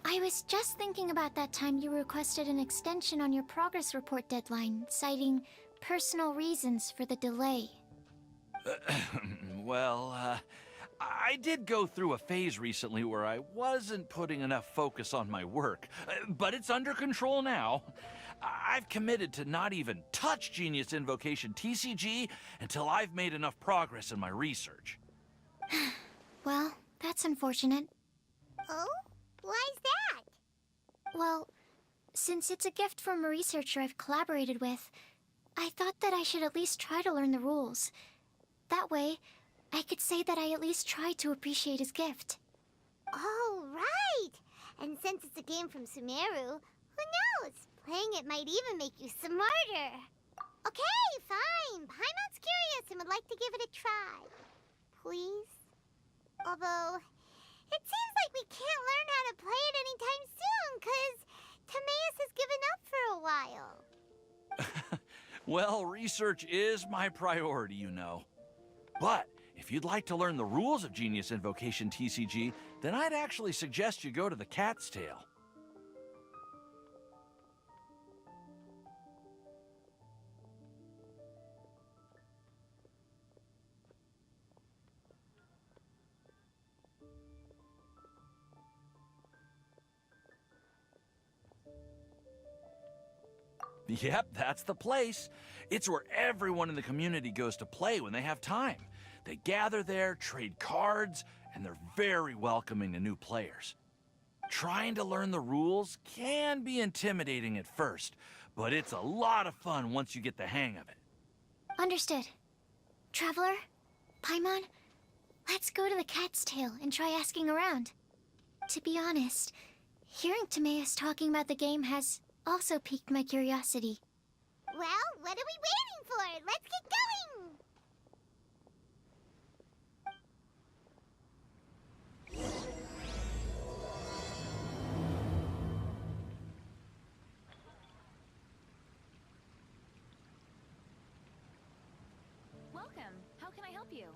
I was just thinking about that time you requested an extension on your progress report deadline, citing personal reasons for the delay. Well, I did go through a phase recently where I wasn't putting enough focus on my work, but it's under control now. I've committed to not even touch Genius Invocation TCG until I've made enough progress in my research. Well, that's unfortunate. Oh? Why's that? Well, since it's a gift from a researcher I've collaborated with, I thought that I should at least try to learn the rules. That way, I could say that I at least tried to appreciate his gift. Oh, right! And since it's a game from Sumeru, who knows? Playing it might even make you smarter. Okay, fine. Paimon's curious and would like to give it a try. Please? Although, it seems like we can't learn how to play it anytime soon, 'cause Timaeus has given up for a while. Well, research is my priority, you know. But if you'd like to learn the rules of Genius Invocation TCG, then I'd actually suggest you go to the Cat's Tail. Yep, that's the place. It's where everyone in the community goes to play when they have time. They gather there, trade cards, and they're very welcoming to new players. Trying to learn the rules can be intimidating at first, but it's a lot of fun once you get the hang of it. Understood. Traveler? Paimon? Let's go to the Cat's Tail and try asking around. To be honest, hearing Timaeus talking about the game has also piqued my curiosity. Well, what are we waiting for? Let's get going! Welcome. How can I help you?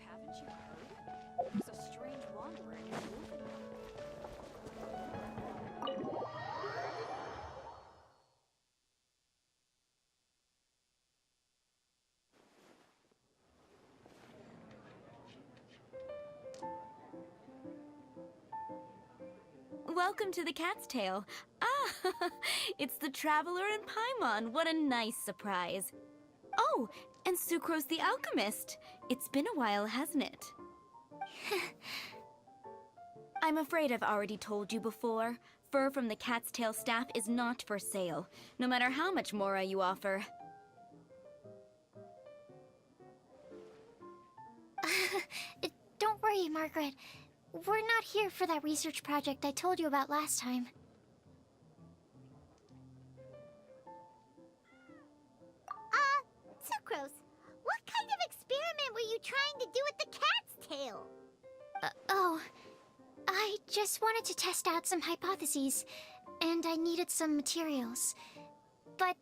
Haven't you heard? There's a strange wanderer in your wolfen. Welcome to the Cat's Tail. Ah, it's the Traveler and Paimon. What a nice surprise. Oh, and Sucrose the Alchemist. It's been a while, hasn't it? I'm afraid I've already told you before. Fur from the Cat's Tail staff is not for sale, no matter how much Mora you offer. Don't worry, Margaret. We're not here for that research project I told you about last time. Sucrose, what kind of experiment were you trying to do with the Cat's Tail? I just wanted to test out some hypotheses, and I needed some materials. But,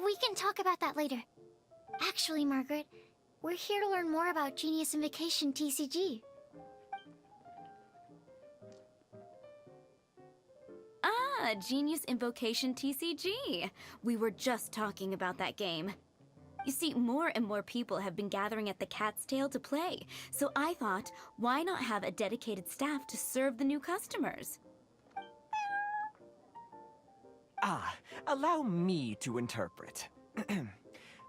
we can talk about that later. Actually, Margaret, we're here to learn more about Genius Invocation TCG. Ah, Genius Invocation TCG. We were just talking about that game. You see, more and more people have been gathering at the Cat's Tail to play, so I thought, why not have a dedicated staff to serve the new customers? Allow me to interpret.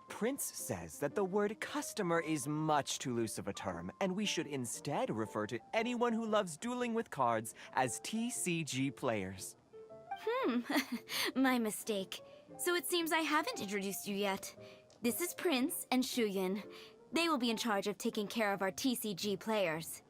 Prince says that the word customer is much too loose of a term, and we should instead refer to anyone who loves dueling with cards as TCG players. My mistake. So it seems I haven't introduced you yet. This is Prince and Shuyan. They will be in charge of taking care of our TCG players.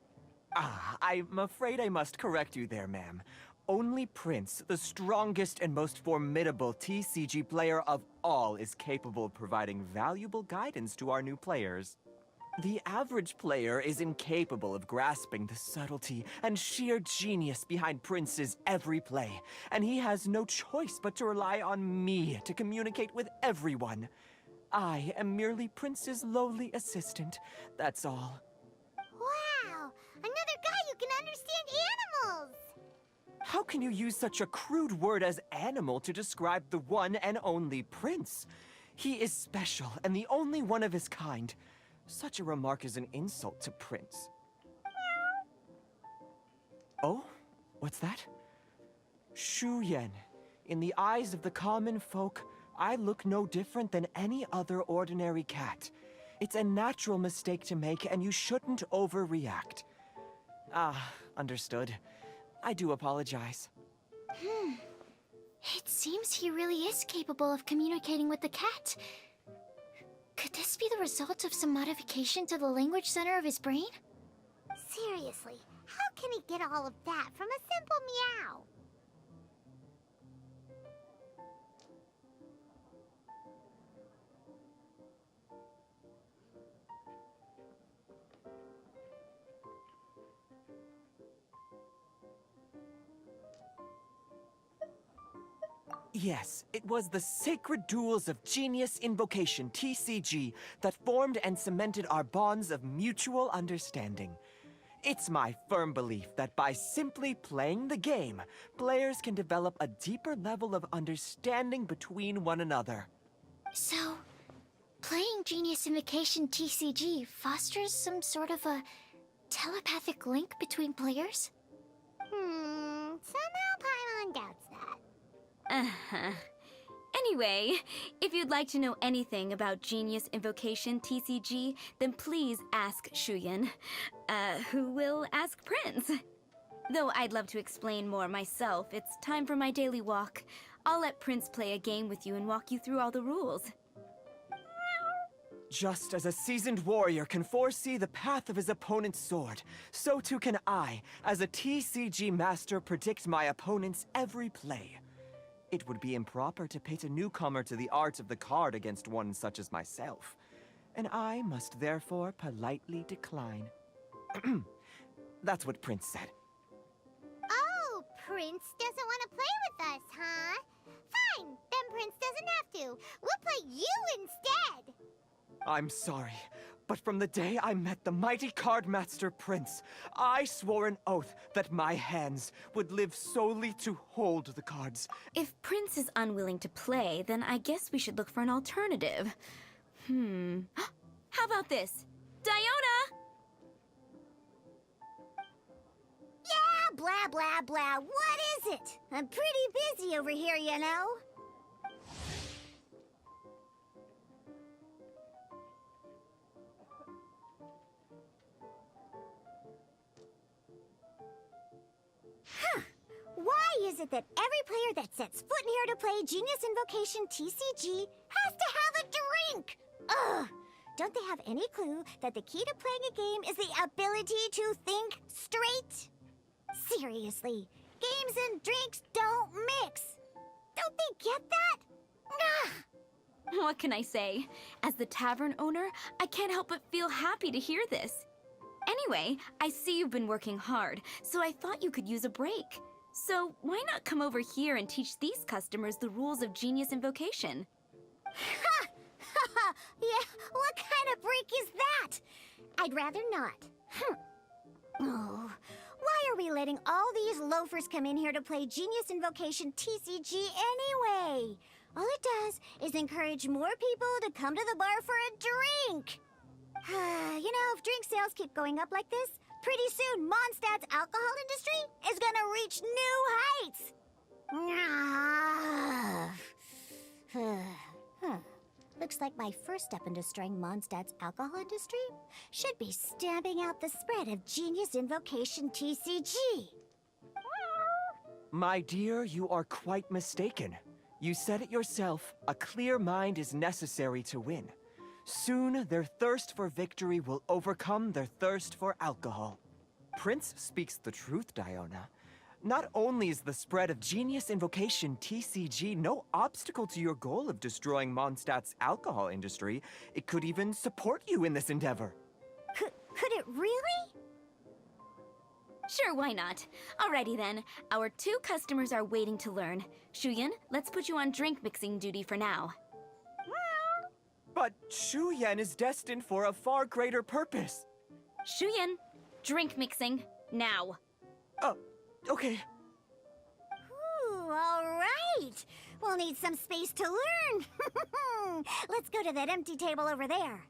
I'm afraid I must correct you there, ma'am. Only Prince, the strongest and most formidable TCG player of all, is capable of providing valuable guidance to our new players. The average player is incapable of grasping the subtlety and sheer genius behind Prince's every play, and he has no choice but to rely on me to communicate with everyone. I am merely Prince's lowly assistant, that's all. Wow! Another guy who can understand animals! How can you use such a crude word as animal to describe the one and only Prince? He is special and the only one of his kind. Such a remark is an insult to Prince. Oh? What's that? Shuyan. In the eyes of the common folk, I look no different than any other ordinary cat. It's a natural mistake to make, and you shouldn't overreact. Understood. I do apologize. It seems he really is capable of communicating with the cat. Could this be the result of some modification to the language center of his brain? Seriously, how can he get all of that from a simple meow? Yes, it was the Sacred Duels of Genius Invocation, TCG, that formed and cemented our bonds of mutual understanding. It's my firm belief that by simply playing the game, players can develop a deeper level of understanding between one another. So, playing Genius Invocation TCG fosters some sort of a telepathic link between players? Somehow Paimon doubts that. Anyway, if you'd like to know anything about Genius Invocation TCG, then please ask Shuyan, who will ask Prince. Though I'd love to explain more myself, it's time for my daily walk. I'll let Prince play a game with you and walk you through all the rules. Just as a seasoned warrior can foresee the path of his opponent's sword, so too can I, as a TCG master, predict my opponent's every play. It would be improper to pit a newcomer to the art of the card against one such as myself, and I must therefore politely decline. That's what Prince said. Oh, Prince doesn't want to play with us, huh? Fine, then Prince doesn't have to. We'll play you instead. I'm sorry, but from the day I met the mighty cardmaster Prince, I swore an oath that my hands would live solely to hold the cards. If Prince is unwilling to play, then I guess we should look for an alternative. How about this? Diona! Yeah, blah, blah, blah. What is it? I'm pretty busy over here, you know. Why is it that every player that sets foot in here to play Genius Invocation TCG has to have a drink? Ugh! Don't they have any clue that the key to playing a game is the ability to think straight? Seriously, games and drinks don't mix. Don't they get that? Ugh! What can I say? As the tavern owner, I can't help but feel happy to hear this. Anyway, I see you've been working hard, so I thought you could use a break. So why not come over here and teach these customers the rules of Genius Invocation? Ha! Ha ha! Yeah, what kind of break is that? I'd rather not. Oh, why are we letting all these loafers come in here to play Genius Invocation TCG anyway? All it does is encourage more people to come to the bar for a drink. You know, if drink sales keep going up like this, pretty soon Mondstadt's alcohol industry is gonna reach new heights. Looks like my first step in destroying Mondstadt's alcohol industry should be stamping out the spread of Genius Invocation TCG. My dear, you are quite mistaken. You said it yourself, a clear mind is necessary to win. Soon, their thirst for victory will overcome their thirst for alcohol. Prince speaks the truth, Diona. Not only is the spread of Genius Invocation TCG no obstacle to your goal of destroying Mondstadt's alcohol industry, it could even support you in this endeavor. Could it really? Sure, why not? Alrighty then. Our 2 customers are waiting to learn. Shuyan, let's put you on drink mixing duty for now. But Shuyan is destined for a far greater purpose. Shuyan, drink mixing, now. Okay. Ooh, all right. We'll need some space to learn. Let's go to that empty table over there.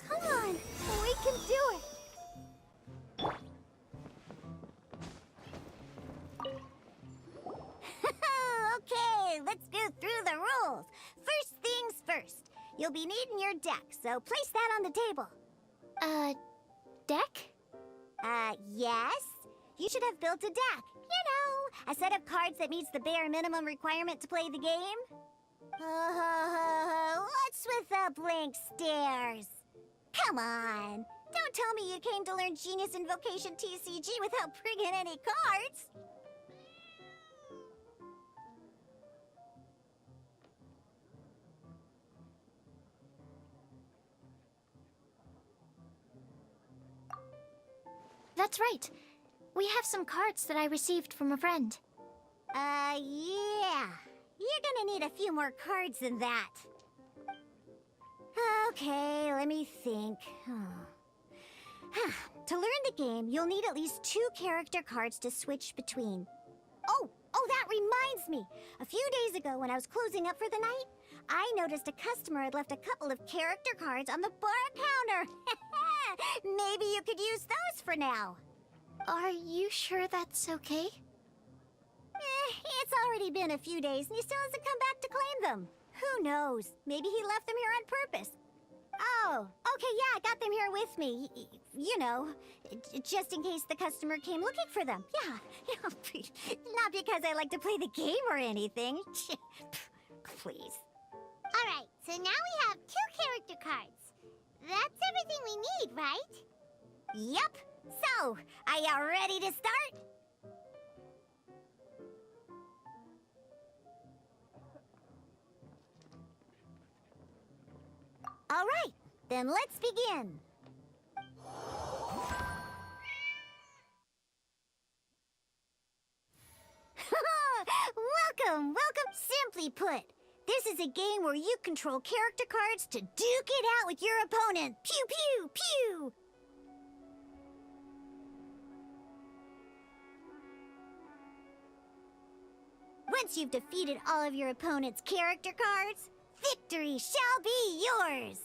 Come on, we can do it. Okay, let's go through the rules. First things first. You'll be needing your deck, so place that on the table. Deck? Yes. You should have built a deck. You know, a set of cards that meets the bare minimum requirement to play the game. What's with the blank stares? Come on. Don't tell me you came to learn Genius Invocation TCG without bringing any cards. That's right. We have some cards that I received from a friend. Yeah. You're gonna need a few more cards than that. Okay, let me think. To learn the game, you'll need at least 2 character cards to switch between. Oh, that reminds me. A few days ago, when I was closing up for the night, I noticed a customer had left a couple of character cards on the bar counter. Maybe you could use those for now. Are you sure that's okay? It's already been a few days and he still hasn't come back to claim them. Who knows? Maybe he left them here on purpose. Oh, okay, yeah, I got them here with me. You know, just in case the customer came looking for them. Yeah, not because I like to play the game or anything. Please. Alright, so now we have 2 character cards. That's everything we need, right? Yep. So, are you ready to start? All right, then let's begin. Welcome. Simply put, this is a game where you control character cards to duke it out with your opponent. Pew, pew, pew. Once you've defeated all of your opponent's character cards, victory shall be yours!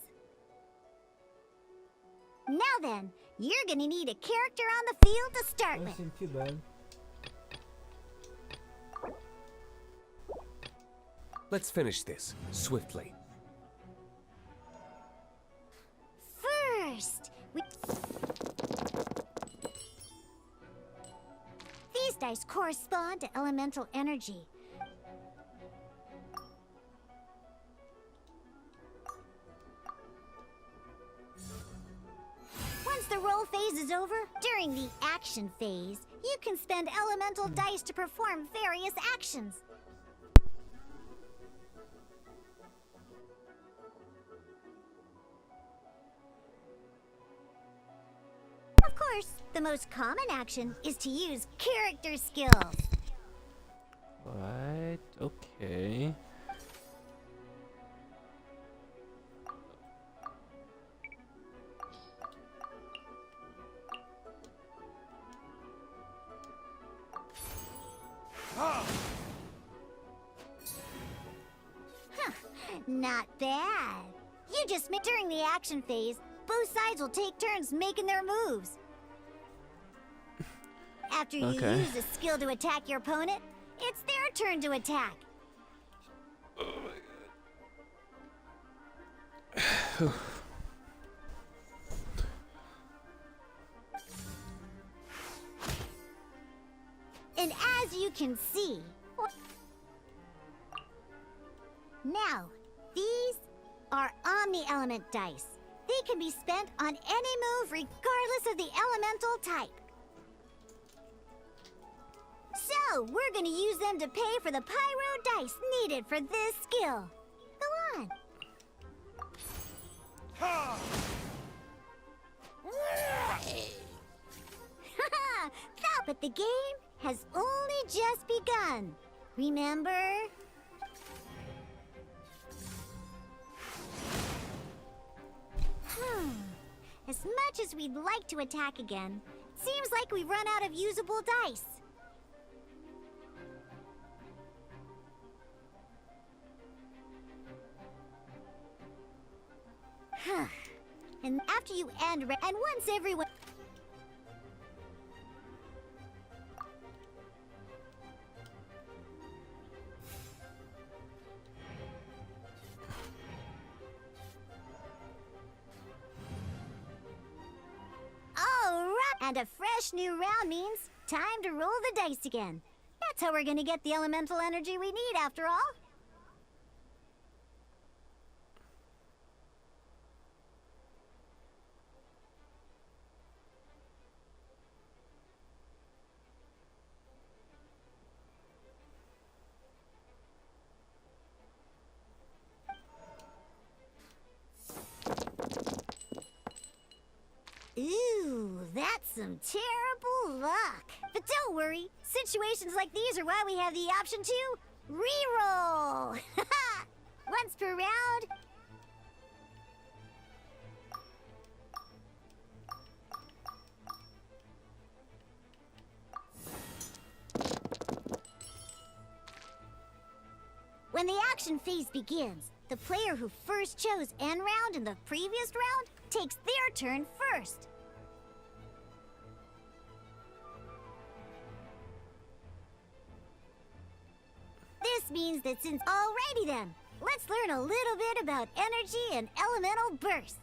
Now then, you're gonna need a character on the field to start with. Wasn't too bad. Let's finish this, swiftly. First, these dice correspond to elemental energy. Once the roll phase is over, during the action phase, you can spend elemental dice to perform various actions. Of course, the most common action is to use character skills. What? Okay. Not bad. You just make during the action phase, both sides will take turns making their moves. After you use a skill to attack your opponent, it's their turn to attack. Oh my god. And as you can see... Now, these are Omni-Element dice. They can be spent on any move regardless of the elemental type. So, we're gonna use them to pay for the pyro dice needed for this skill. Go on. But the game has only just begun. Remember? As much as we'd like to attack again, seems like we've run out of usable dice. And after you end, and once everyone... And a fresh new round means time to roll the dice again. That's how we're gonna get the elemental energy we need, after all. Ooh, that's some terrible luck. But don't worry, situations like these are why we have the option to re-roll. Once per round. When the action phase begins, the player who first chose end round in the previous round takes their turn first. This means that since... Alrighty then, let's learn a little bit about energy and elemental bursts.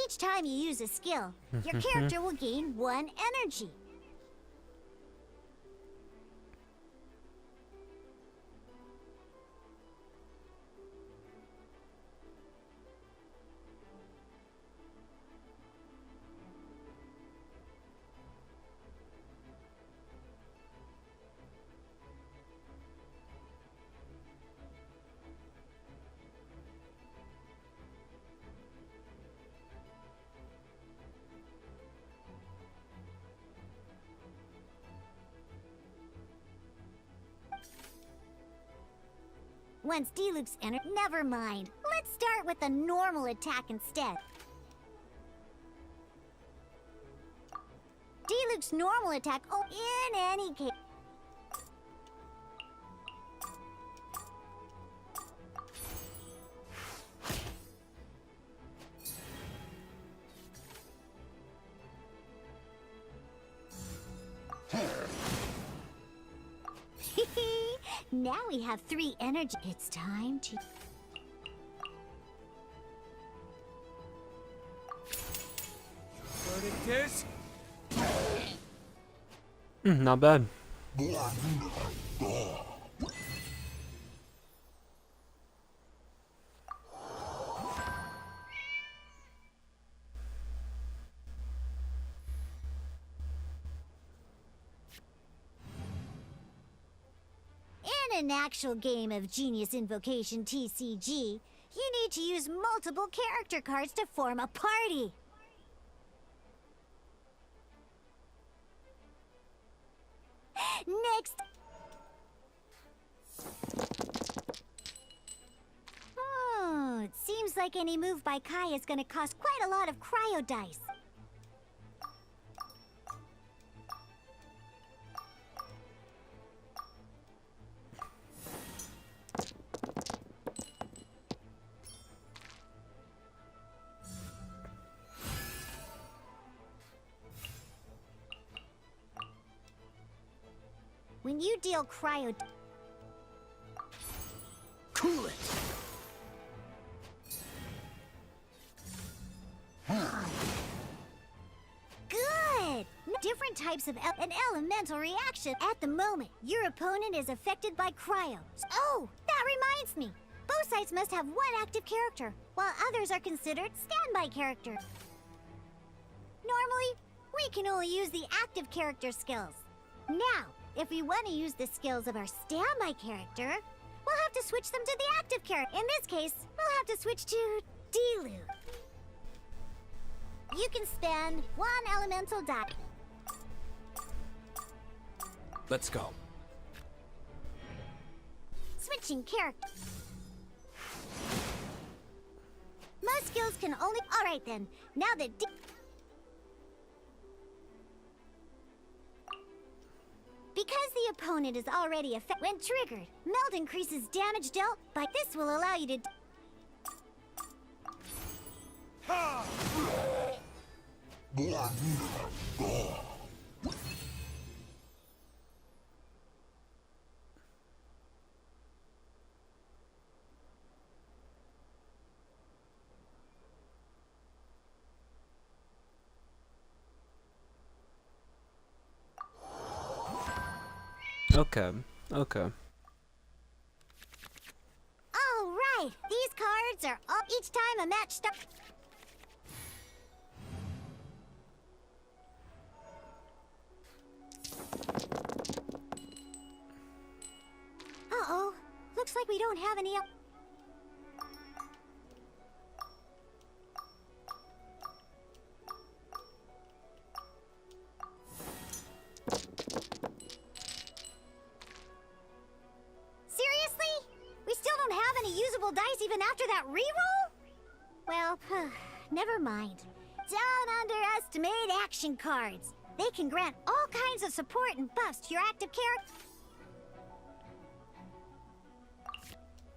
Each time you use a skill, your character will gain 1 energy. Once Diluc's entered, never mind. Let's start with a normal attack instead. Diluc's normal attack, in any case. Now we have 3 energy. It's time to... Not bad. In an actual game of Genius Invocation TCG, you need to use multiple character cards to form a party. Next. It seems like any move by Kai is gonna cost quite a lot of cryo dice. When you deal cryo... Cool it! Good! Different types of an elemental reaction. At the moment, your opponent is affected by cryo. Oh, that reminds me. Both sides must have one active character, while others are considered standby characters. Normally, we can only use the active character skills. Now, if we want to use the skills of our standby character, we'll have to switch them to the active character. In this case, we'll have to switch to Dilu. You can spend one elemental die. Let's go. Switching character. Most skills can only... Alright then, now that... Because the opponent is already affected when triggered, Meld increases damage dealt, but this will allow you to... Okay, okay. Alright, these cards are all... Each time a match starts... Uh-oh, looks like we don't have any... dice even after that reroll? Well, never mind. Don't underestimate action cards. They can grant all kinds of support and buffs to your active character.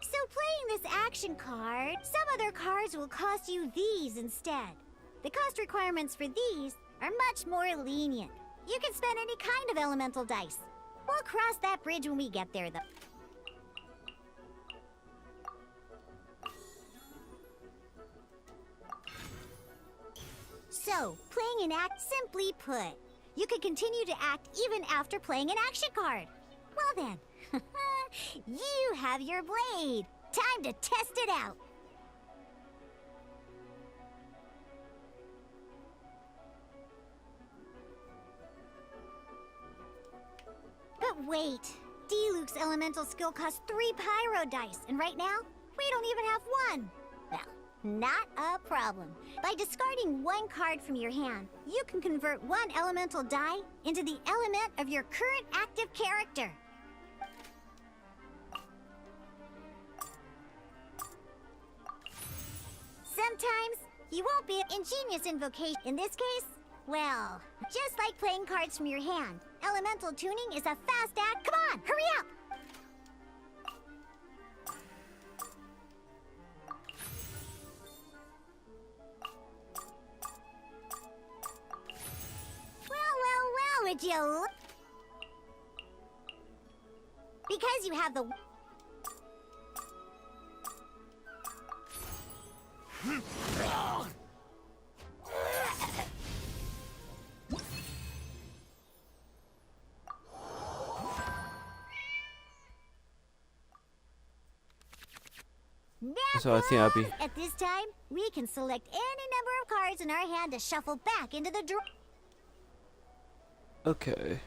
So playing this action card, some other cards will cost you these instead. The cost requirements for these are much more lenient. You can spend any kind of elemental dice. We'll cross that bridge when we get there, though. So, playing an act, simply put, you can continue to act even after playing an action card. Well then, you have your blade. Time to test it out. But wait, Diluc's elemental skill costs 3 pyro dice, and right now, we don't even have 1. Well, not a problem. By discarding 1 card from your hand, you can convert 1 elemental die into the element of your current active character. Sometimes, you won't be an ingenious invocation. In this case, well, just like playing cards from your hand, elemental tuning is a fast act. Come on, hurry up! Well, would you... Because you have the... So I think I'll be... At this time, we can select any number of cards in our hand to shuffle back into the draw. Okay.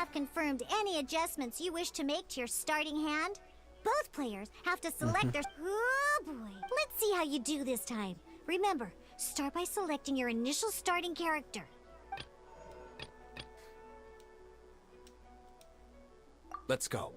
have confirmed any adjustments you wish to make to your starting hand. Both players have to select their... Oh boy. Let's see how you do this time. Remember, start by selecting your initial starting character. Let's go.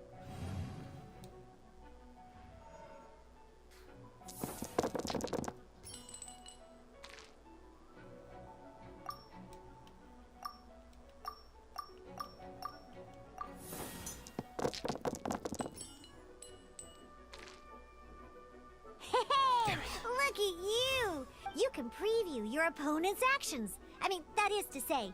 Hey, look at you! You can preview your opponent's actions. I mean, that is to say,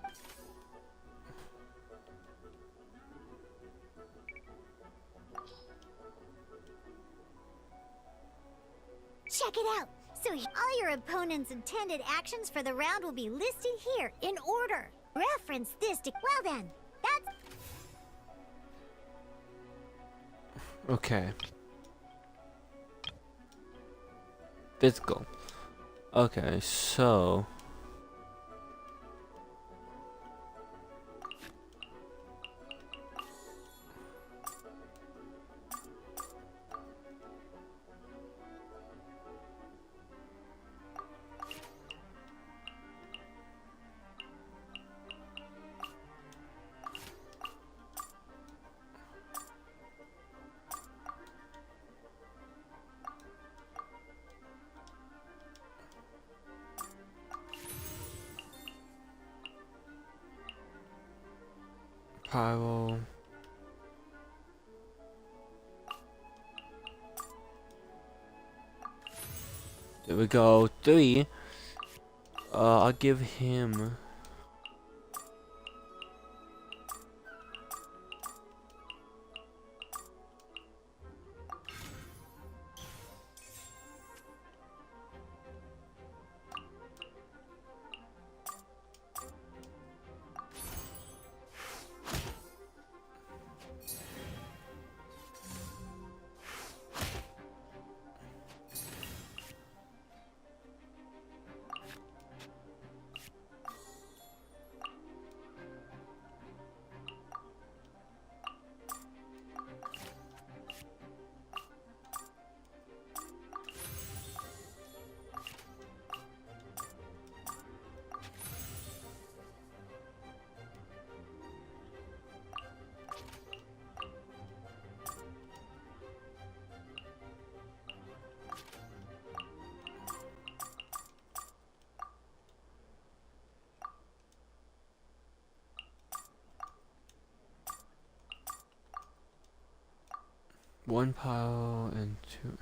check it out. So all your opponent's intended actions for the round will be listed here in order. Reference this to... Well then, that's... Okay. Physical. Okay, so... Pyro. There we go. 3. I'll give him... One pile and 2.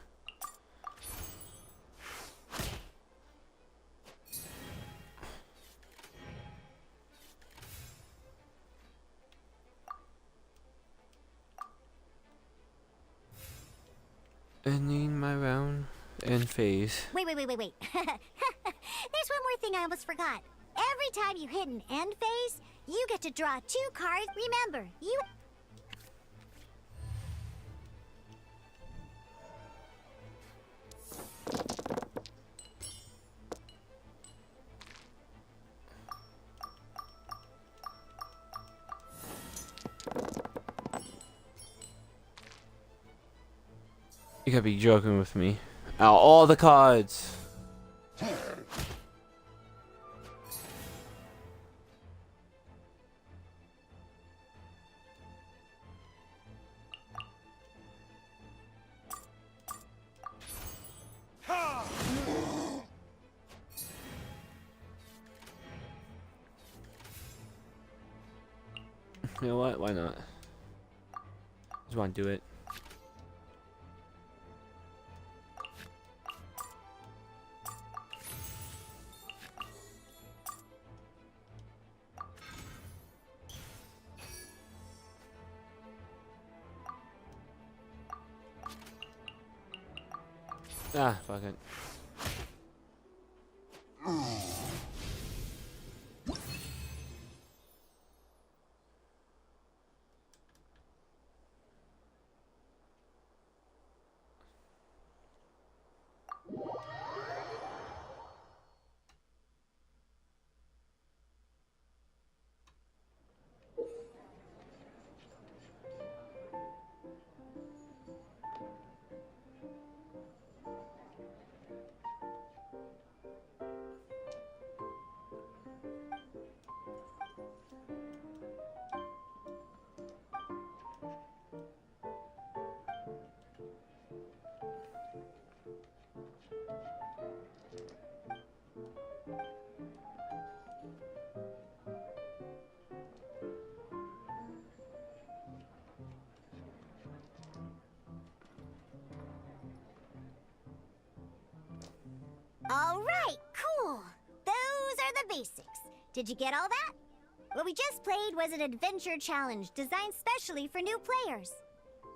Ending my round and phase. Wait. There's one more thing I almost forgot. Every time you hit an end phase, you get to draw 2 cards. Remember, you... You gotta be joking with me. Out all the cards. You know what? Why not? Just want to do it. Ah, fuck it. Alright, cool. Those are the basics. Did you get all that? What we just played was an adventure challenge designed specially for new players.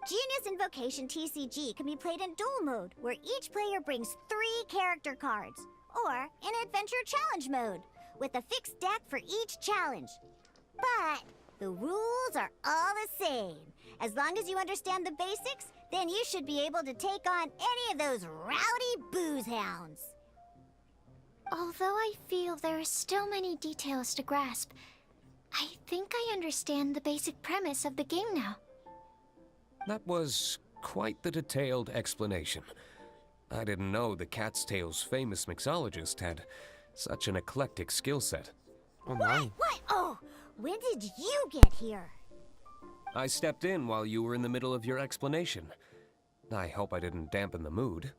Genius Invocation TCG can be played in duel mode, where each player brings 3 character cards, or in adventure challenge mode, with a fixed deck for each challenge. But the rules are all the same. As long as you understand the basics, then you should be able to take on any of those rowdy booze hounds. Although I feel there are still many details to grasp, I think I understand the basic premise of the game now. That was quite the detailed explanation. I didn't know the Cat's Tail's famous mixologist had such an eclectic skill set. Oh my. What? Oh, when did you get here? I stepped in while you were in the middle of your explanation. I hope I didn't dampen the mood.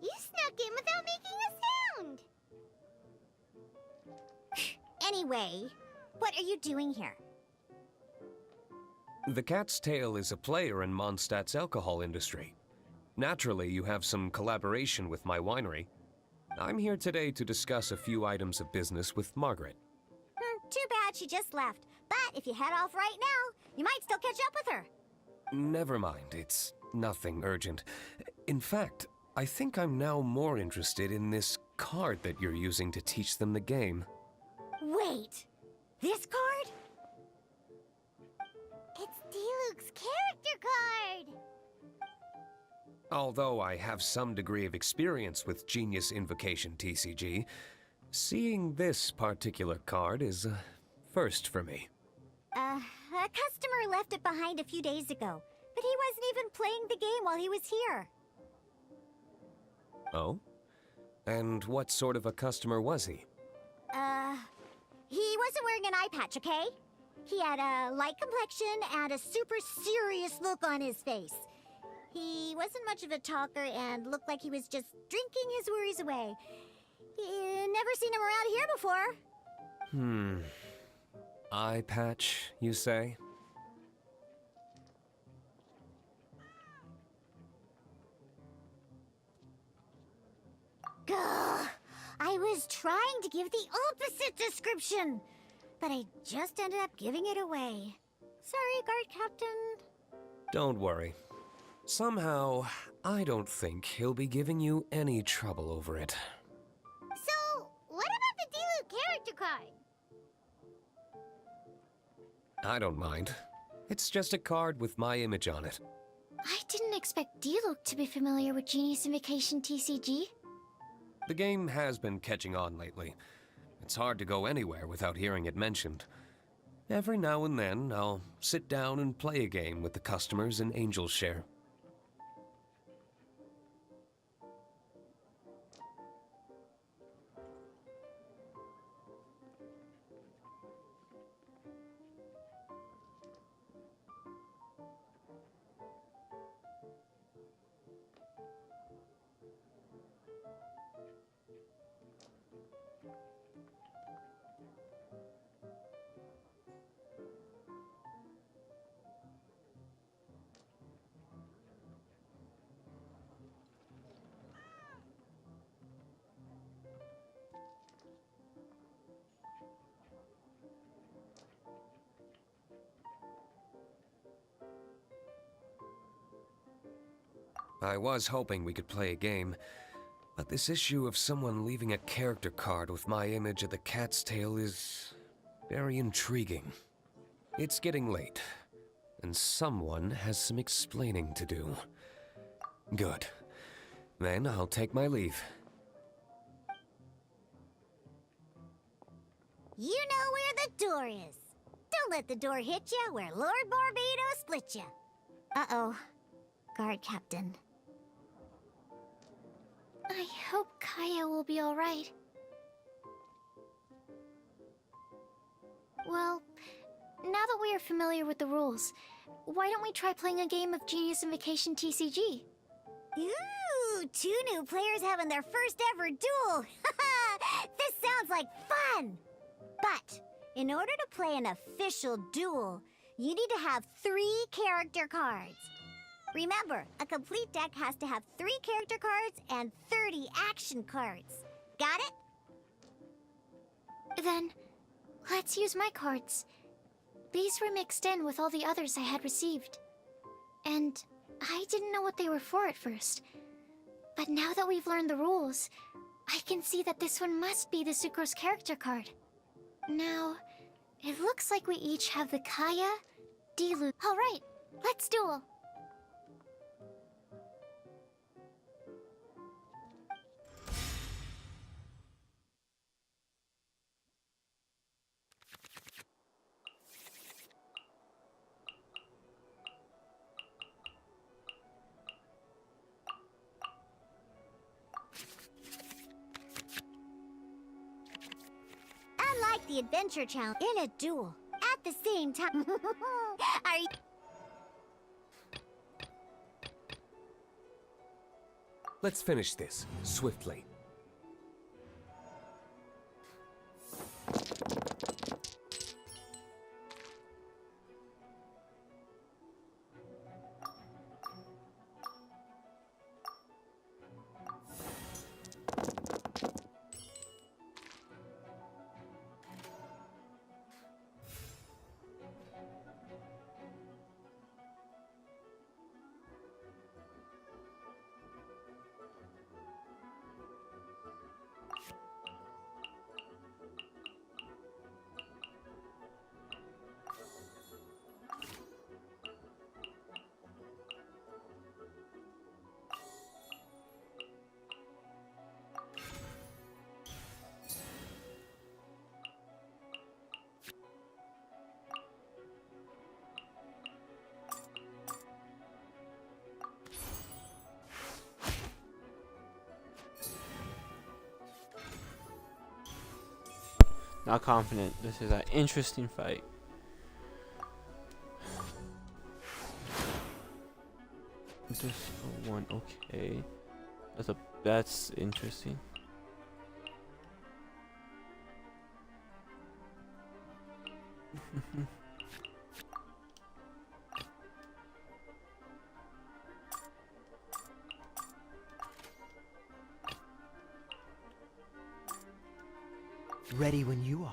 You snuck in without making a sound! Anyway, what are you doing here? The Cat's Tail is a player in Mondstadt's alcohol industry. Naturally, you have some collaboration with my winery. I'm here today to discuss a few items of business with Margaret. Too bad she just left. But if you head off right now, you might still catch up with her. Never mind, it's nothing urgent. In fact, I think I'm now more interested in this card that you're using to teach them the game. Wait, this card? It's Diluc's character card! Although I have some degree of experience with Genius Invocation TCG, seeing this particular card is a first for me. A customer left it behind a few days ago, but he wasn't even playing the game while he was here. Oh? And what sort of a customer was he? He wasn't wearing an eye patch, okay? He had a light complexion and a super serious look on his face. He wasn't much of a talker and looked like he was just drinking his worries away. Never seen him around here before. Eye patch, you say? Gah! I was trying to give the opposite description, but I just ended up giving it away. Sorry, guard captain. Don't worry. Somehow, I don't think he'll be giving you any trouble over it. So, what about the Diluc character card? I don't mind. It's just a card with my image on it. I didn't expect Diluc to be familiar with Genius Invocation TCG. The game has been catching on lately. It's hard to go anywhere without hearing it mentioned. Every now and then, I'll sit down and play a game with the customers in Angel's Share. I was hoping we could play a game, but this issue of someone leaving a character card with my image of the cat's tail is very intriguing. It's getting late, and someone has some explaining to do. Good. Then I'll take my leave. You know where the door is. Don't let the door hit ya where Lord Barbados split ya. Uh-oh. Guard Captain. I hope Kaya will be alright. Well, now that we are familiar with the rules, why don't we try playing a game of Genius Invocation TCG? Ooh, 2 new players having their first ever duel. This sounds like fun! But, in order to play an official duel, you need to have 3 character cards. Remember, a complete deck has to have 3 character cards and 30 action cards. Got it? Then, let's use my cards. These were mixed in with all the others I had received. And I didn't know what they were for at first. But now that we've learned the rules, I can see that this one must be the Sucrose character card. Now, it looks like we each have the Kaya, Dilu. Alright, let's duel. Unlike the adventure challenge, in a duel, at the same time. Are you... Let's finish this, swiftly. Not confident. This is an interesting fight. Just a 1, okay. That's interesting. Ready when you are.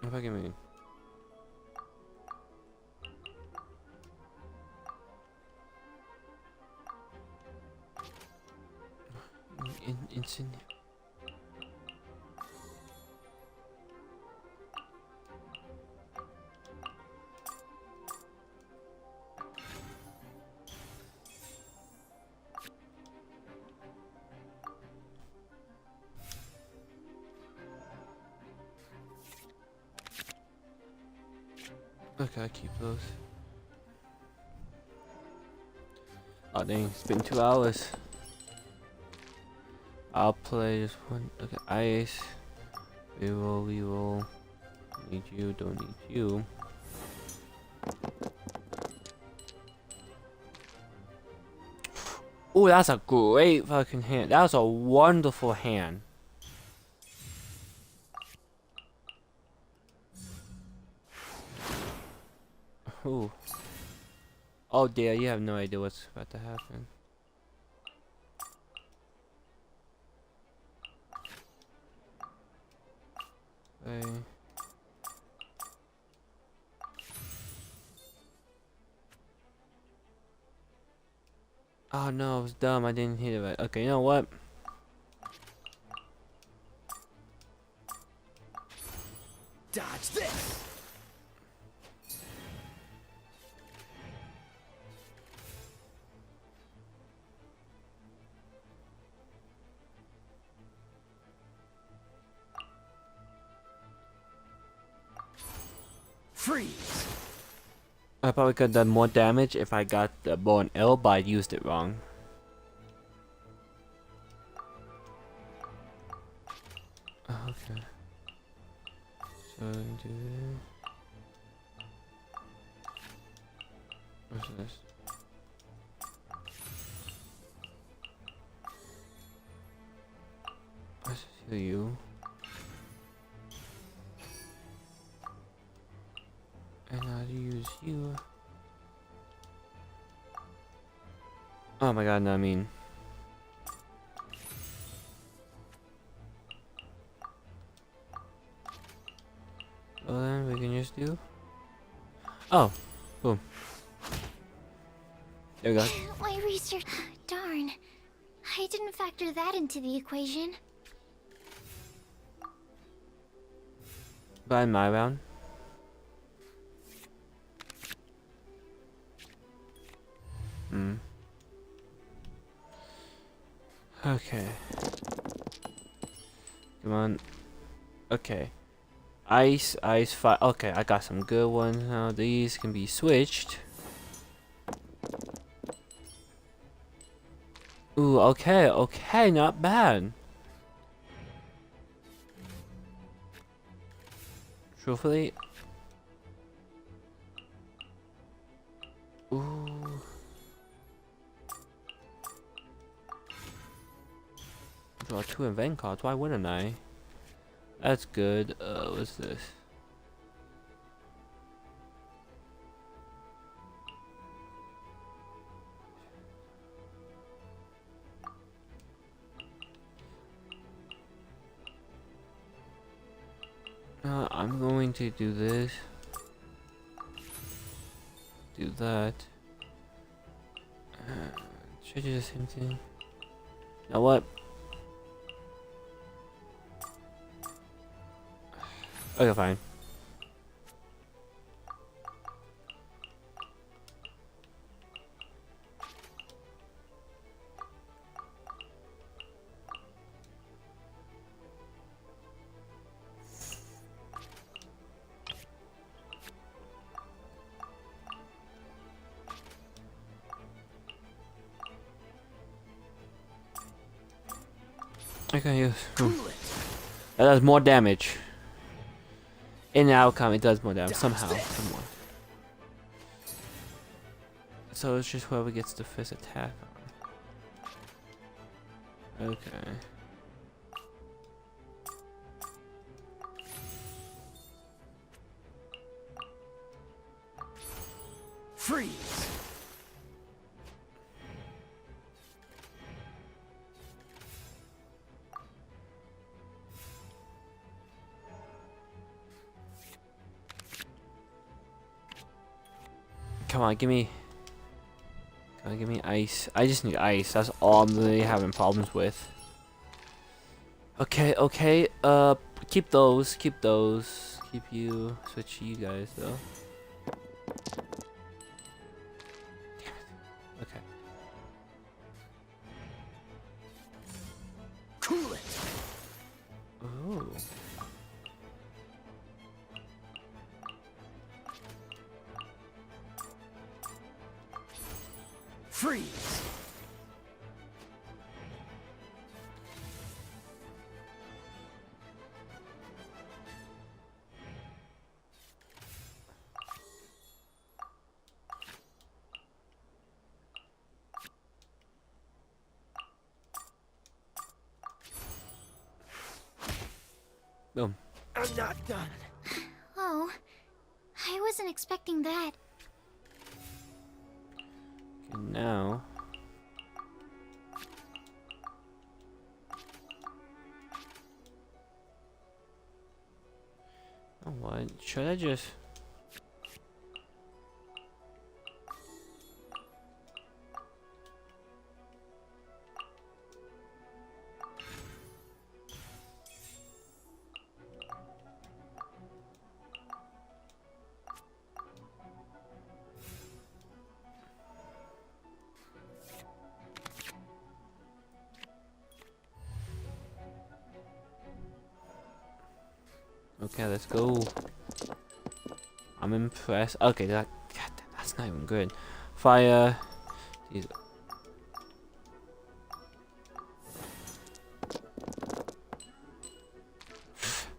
If I can move. Okay, I keep those. Oh dang, it's been 2 hours. I'll play this one. Okay, ice. We will. Need you, don't need you. Oh, that's a great fucking hand. That was a wonderful hand. Ooh. Oh dear, you have no idea what's about to happen. Okay. Oh no, I was dumb. I didn't hit it right. Okay, you know what? Dodge this! Freeze! I probably could have done more damage if I got the bow and arrow, but I used it wrong. Okay. So do this. What's this? Let's heal you. And I'll use you. Oh my god, no, I mean. Well then, we can just do. Oh, boom. There we go. My research. Darn. I didn't factor that into the equation. By my round. Okay. Come on. Okay. Ice, fire. Okay, I got some good ones now. These can be switched. Ooh, okay, okay, not bad. Truthfully. Ooh. Draw 2 event cards, why wouldn't I? That's good. What's this? I'm going to do this. Do that. Should I do the same thing? You know what? Okay, fine. I can use. That does more damage. In the outcome, it does more damage somehow. Somewhat. So it's just whoever gets the first attack on. Okay. Freeze! Come on, give me. Come on, give me ice. I just need ice. That's all I'm really having problems with. Okay, okay. Keep those. Keep those. Keep you. Switch you guys though. Damn it. Okay. Cool it. Ooh. Freeze! Boom. I'm not done. Oh, I wasn't expecting that. Okay, now. Oh, what? Should I just? Okay, let's go. I'm impressed. Okay, God, that's not even good. Fire. These.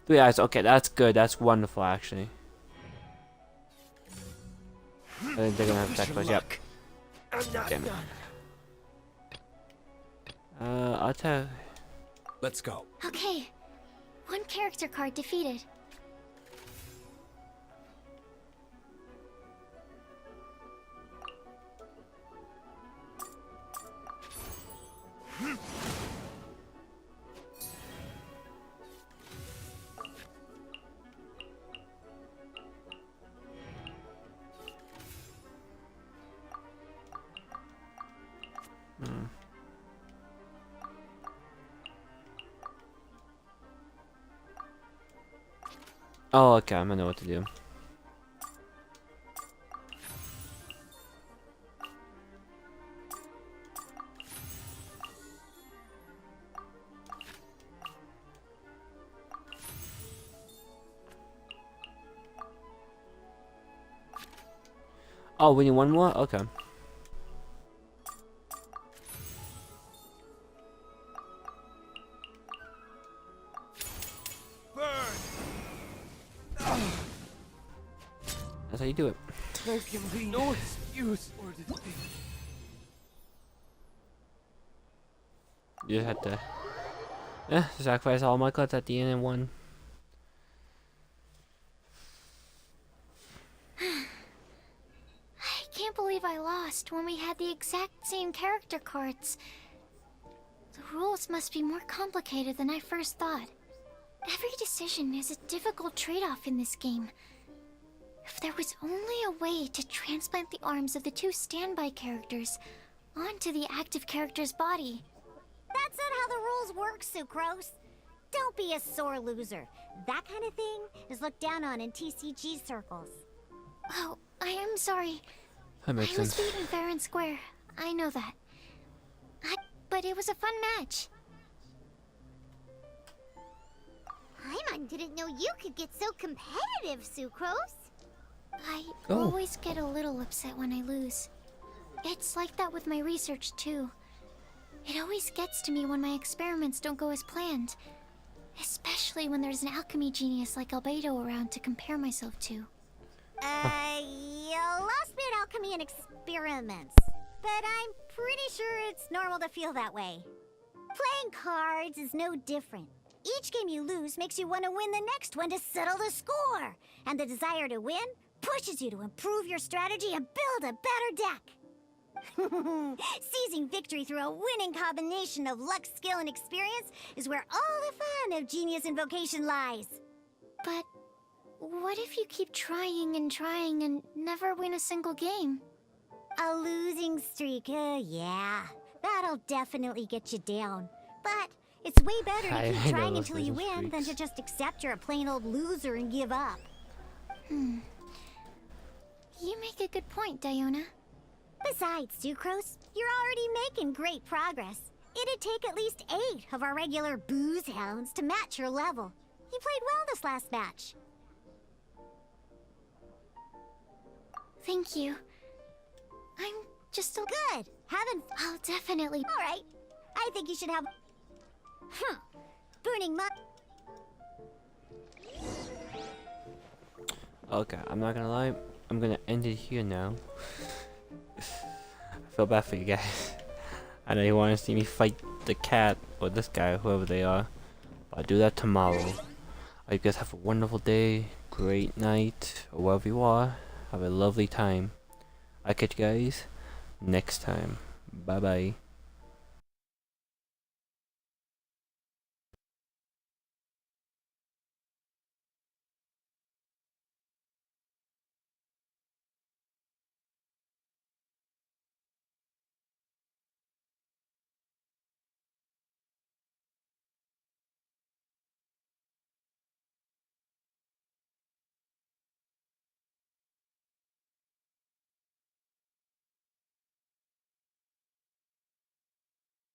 Three eyes. Okay, that's good. That's wonderful, actually. I think they're gonna have attack us. Yep. I'm not Damn it. done. I'll tell. Let's go. Okay, one character card defeated. Oh, okay. I know what to do. Oh, we need one more? Okay. That's how you do it. There can be no excuse for this thing. You just had to sacrifice all my cuts at the end and won. I can't believe I lost when we had the exact same character cards. The rules must be more complicated than I first thought. Every decision is a difficult trade-off in this game. If there was only a way to transplant the arms of the two standby characters onto the active character's body. That's not how the rules work, Sucrose. Don't be a sore loser. That kind of thing is looked down on in TCG circles. Oh, I am sorry. That makes I was sense. beaten fair and square. I know that. But it was a fun match. Paimon didn't know you could get so competitive, Sucrose. I always get a little upset when I lose. It's like that with my research, too. It always gets to me when my experiments don't go as planned. Especially when there's an alchemy genius like Albedo around to compare myself to. You lost me at alchemy and experiments. But I'm pretty sure it's normal to feel that way. Playing cards is no different. Each game you lose makes you want to win the next one to settle the score. And the desire to win pushes you to improve your strategy and build a better deck. Seizing victory through a winning combination of luck, skill, and experience is where all the fun of Genius Invocation lies. But what if you keep trying and never win a single game? A losing streak, yeah. That'll definitely get you down. But it's way better to keep trying until you win than to just accept you're a plain old loser and give up. You make a good point, Diona. Besides, Sucrose, you're already making great progress. It'd take at least 8 of our regular booze hounds to match your level. You played well this last match. Thank you. I'm Just so good. Having. I'll definitely. All right. I think you should have. Burning my. Okay, I'm not gonna lie. I'm gonna end it here now. I feel bad for you guys. I know you want to see me fight the cat or this guy, whoever they are. But I'll do that tomorrow. I hope you guys have a wonderful day, great night, or wherever you are. Have a lovely time. I'll catch you guys next time. Bye bye.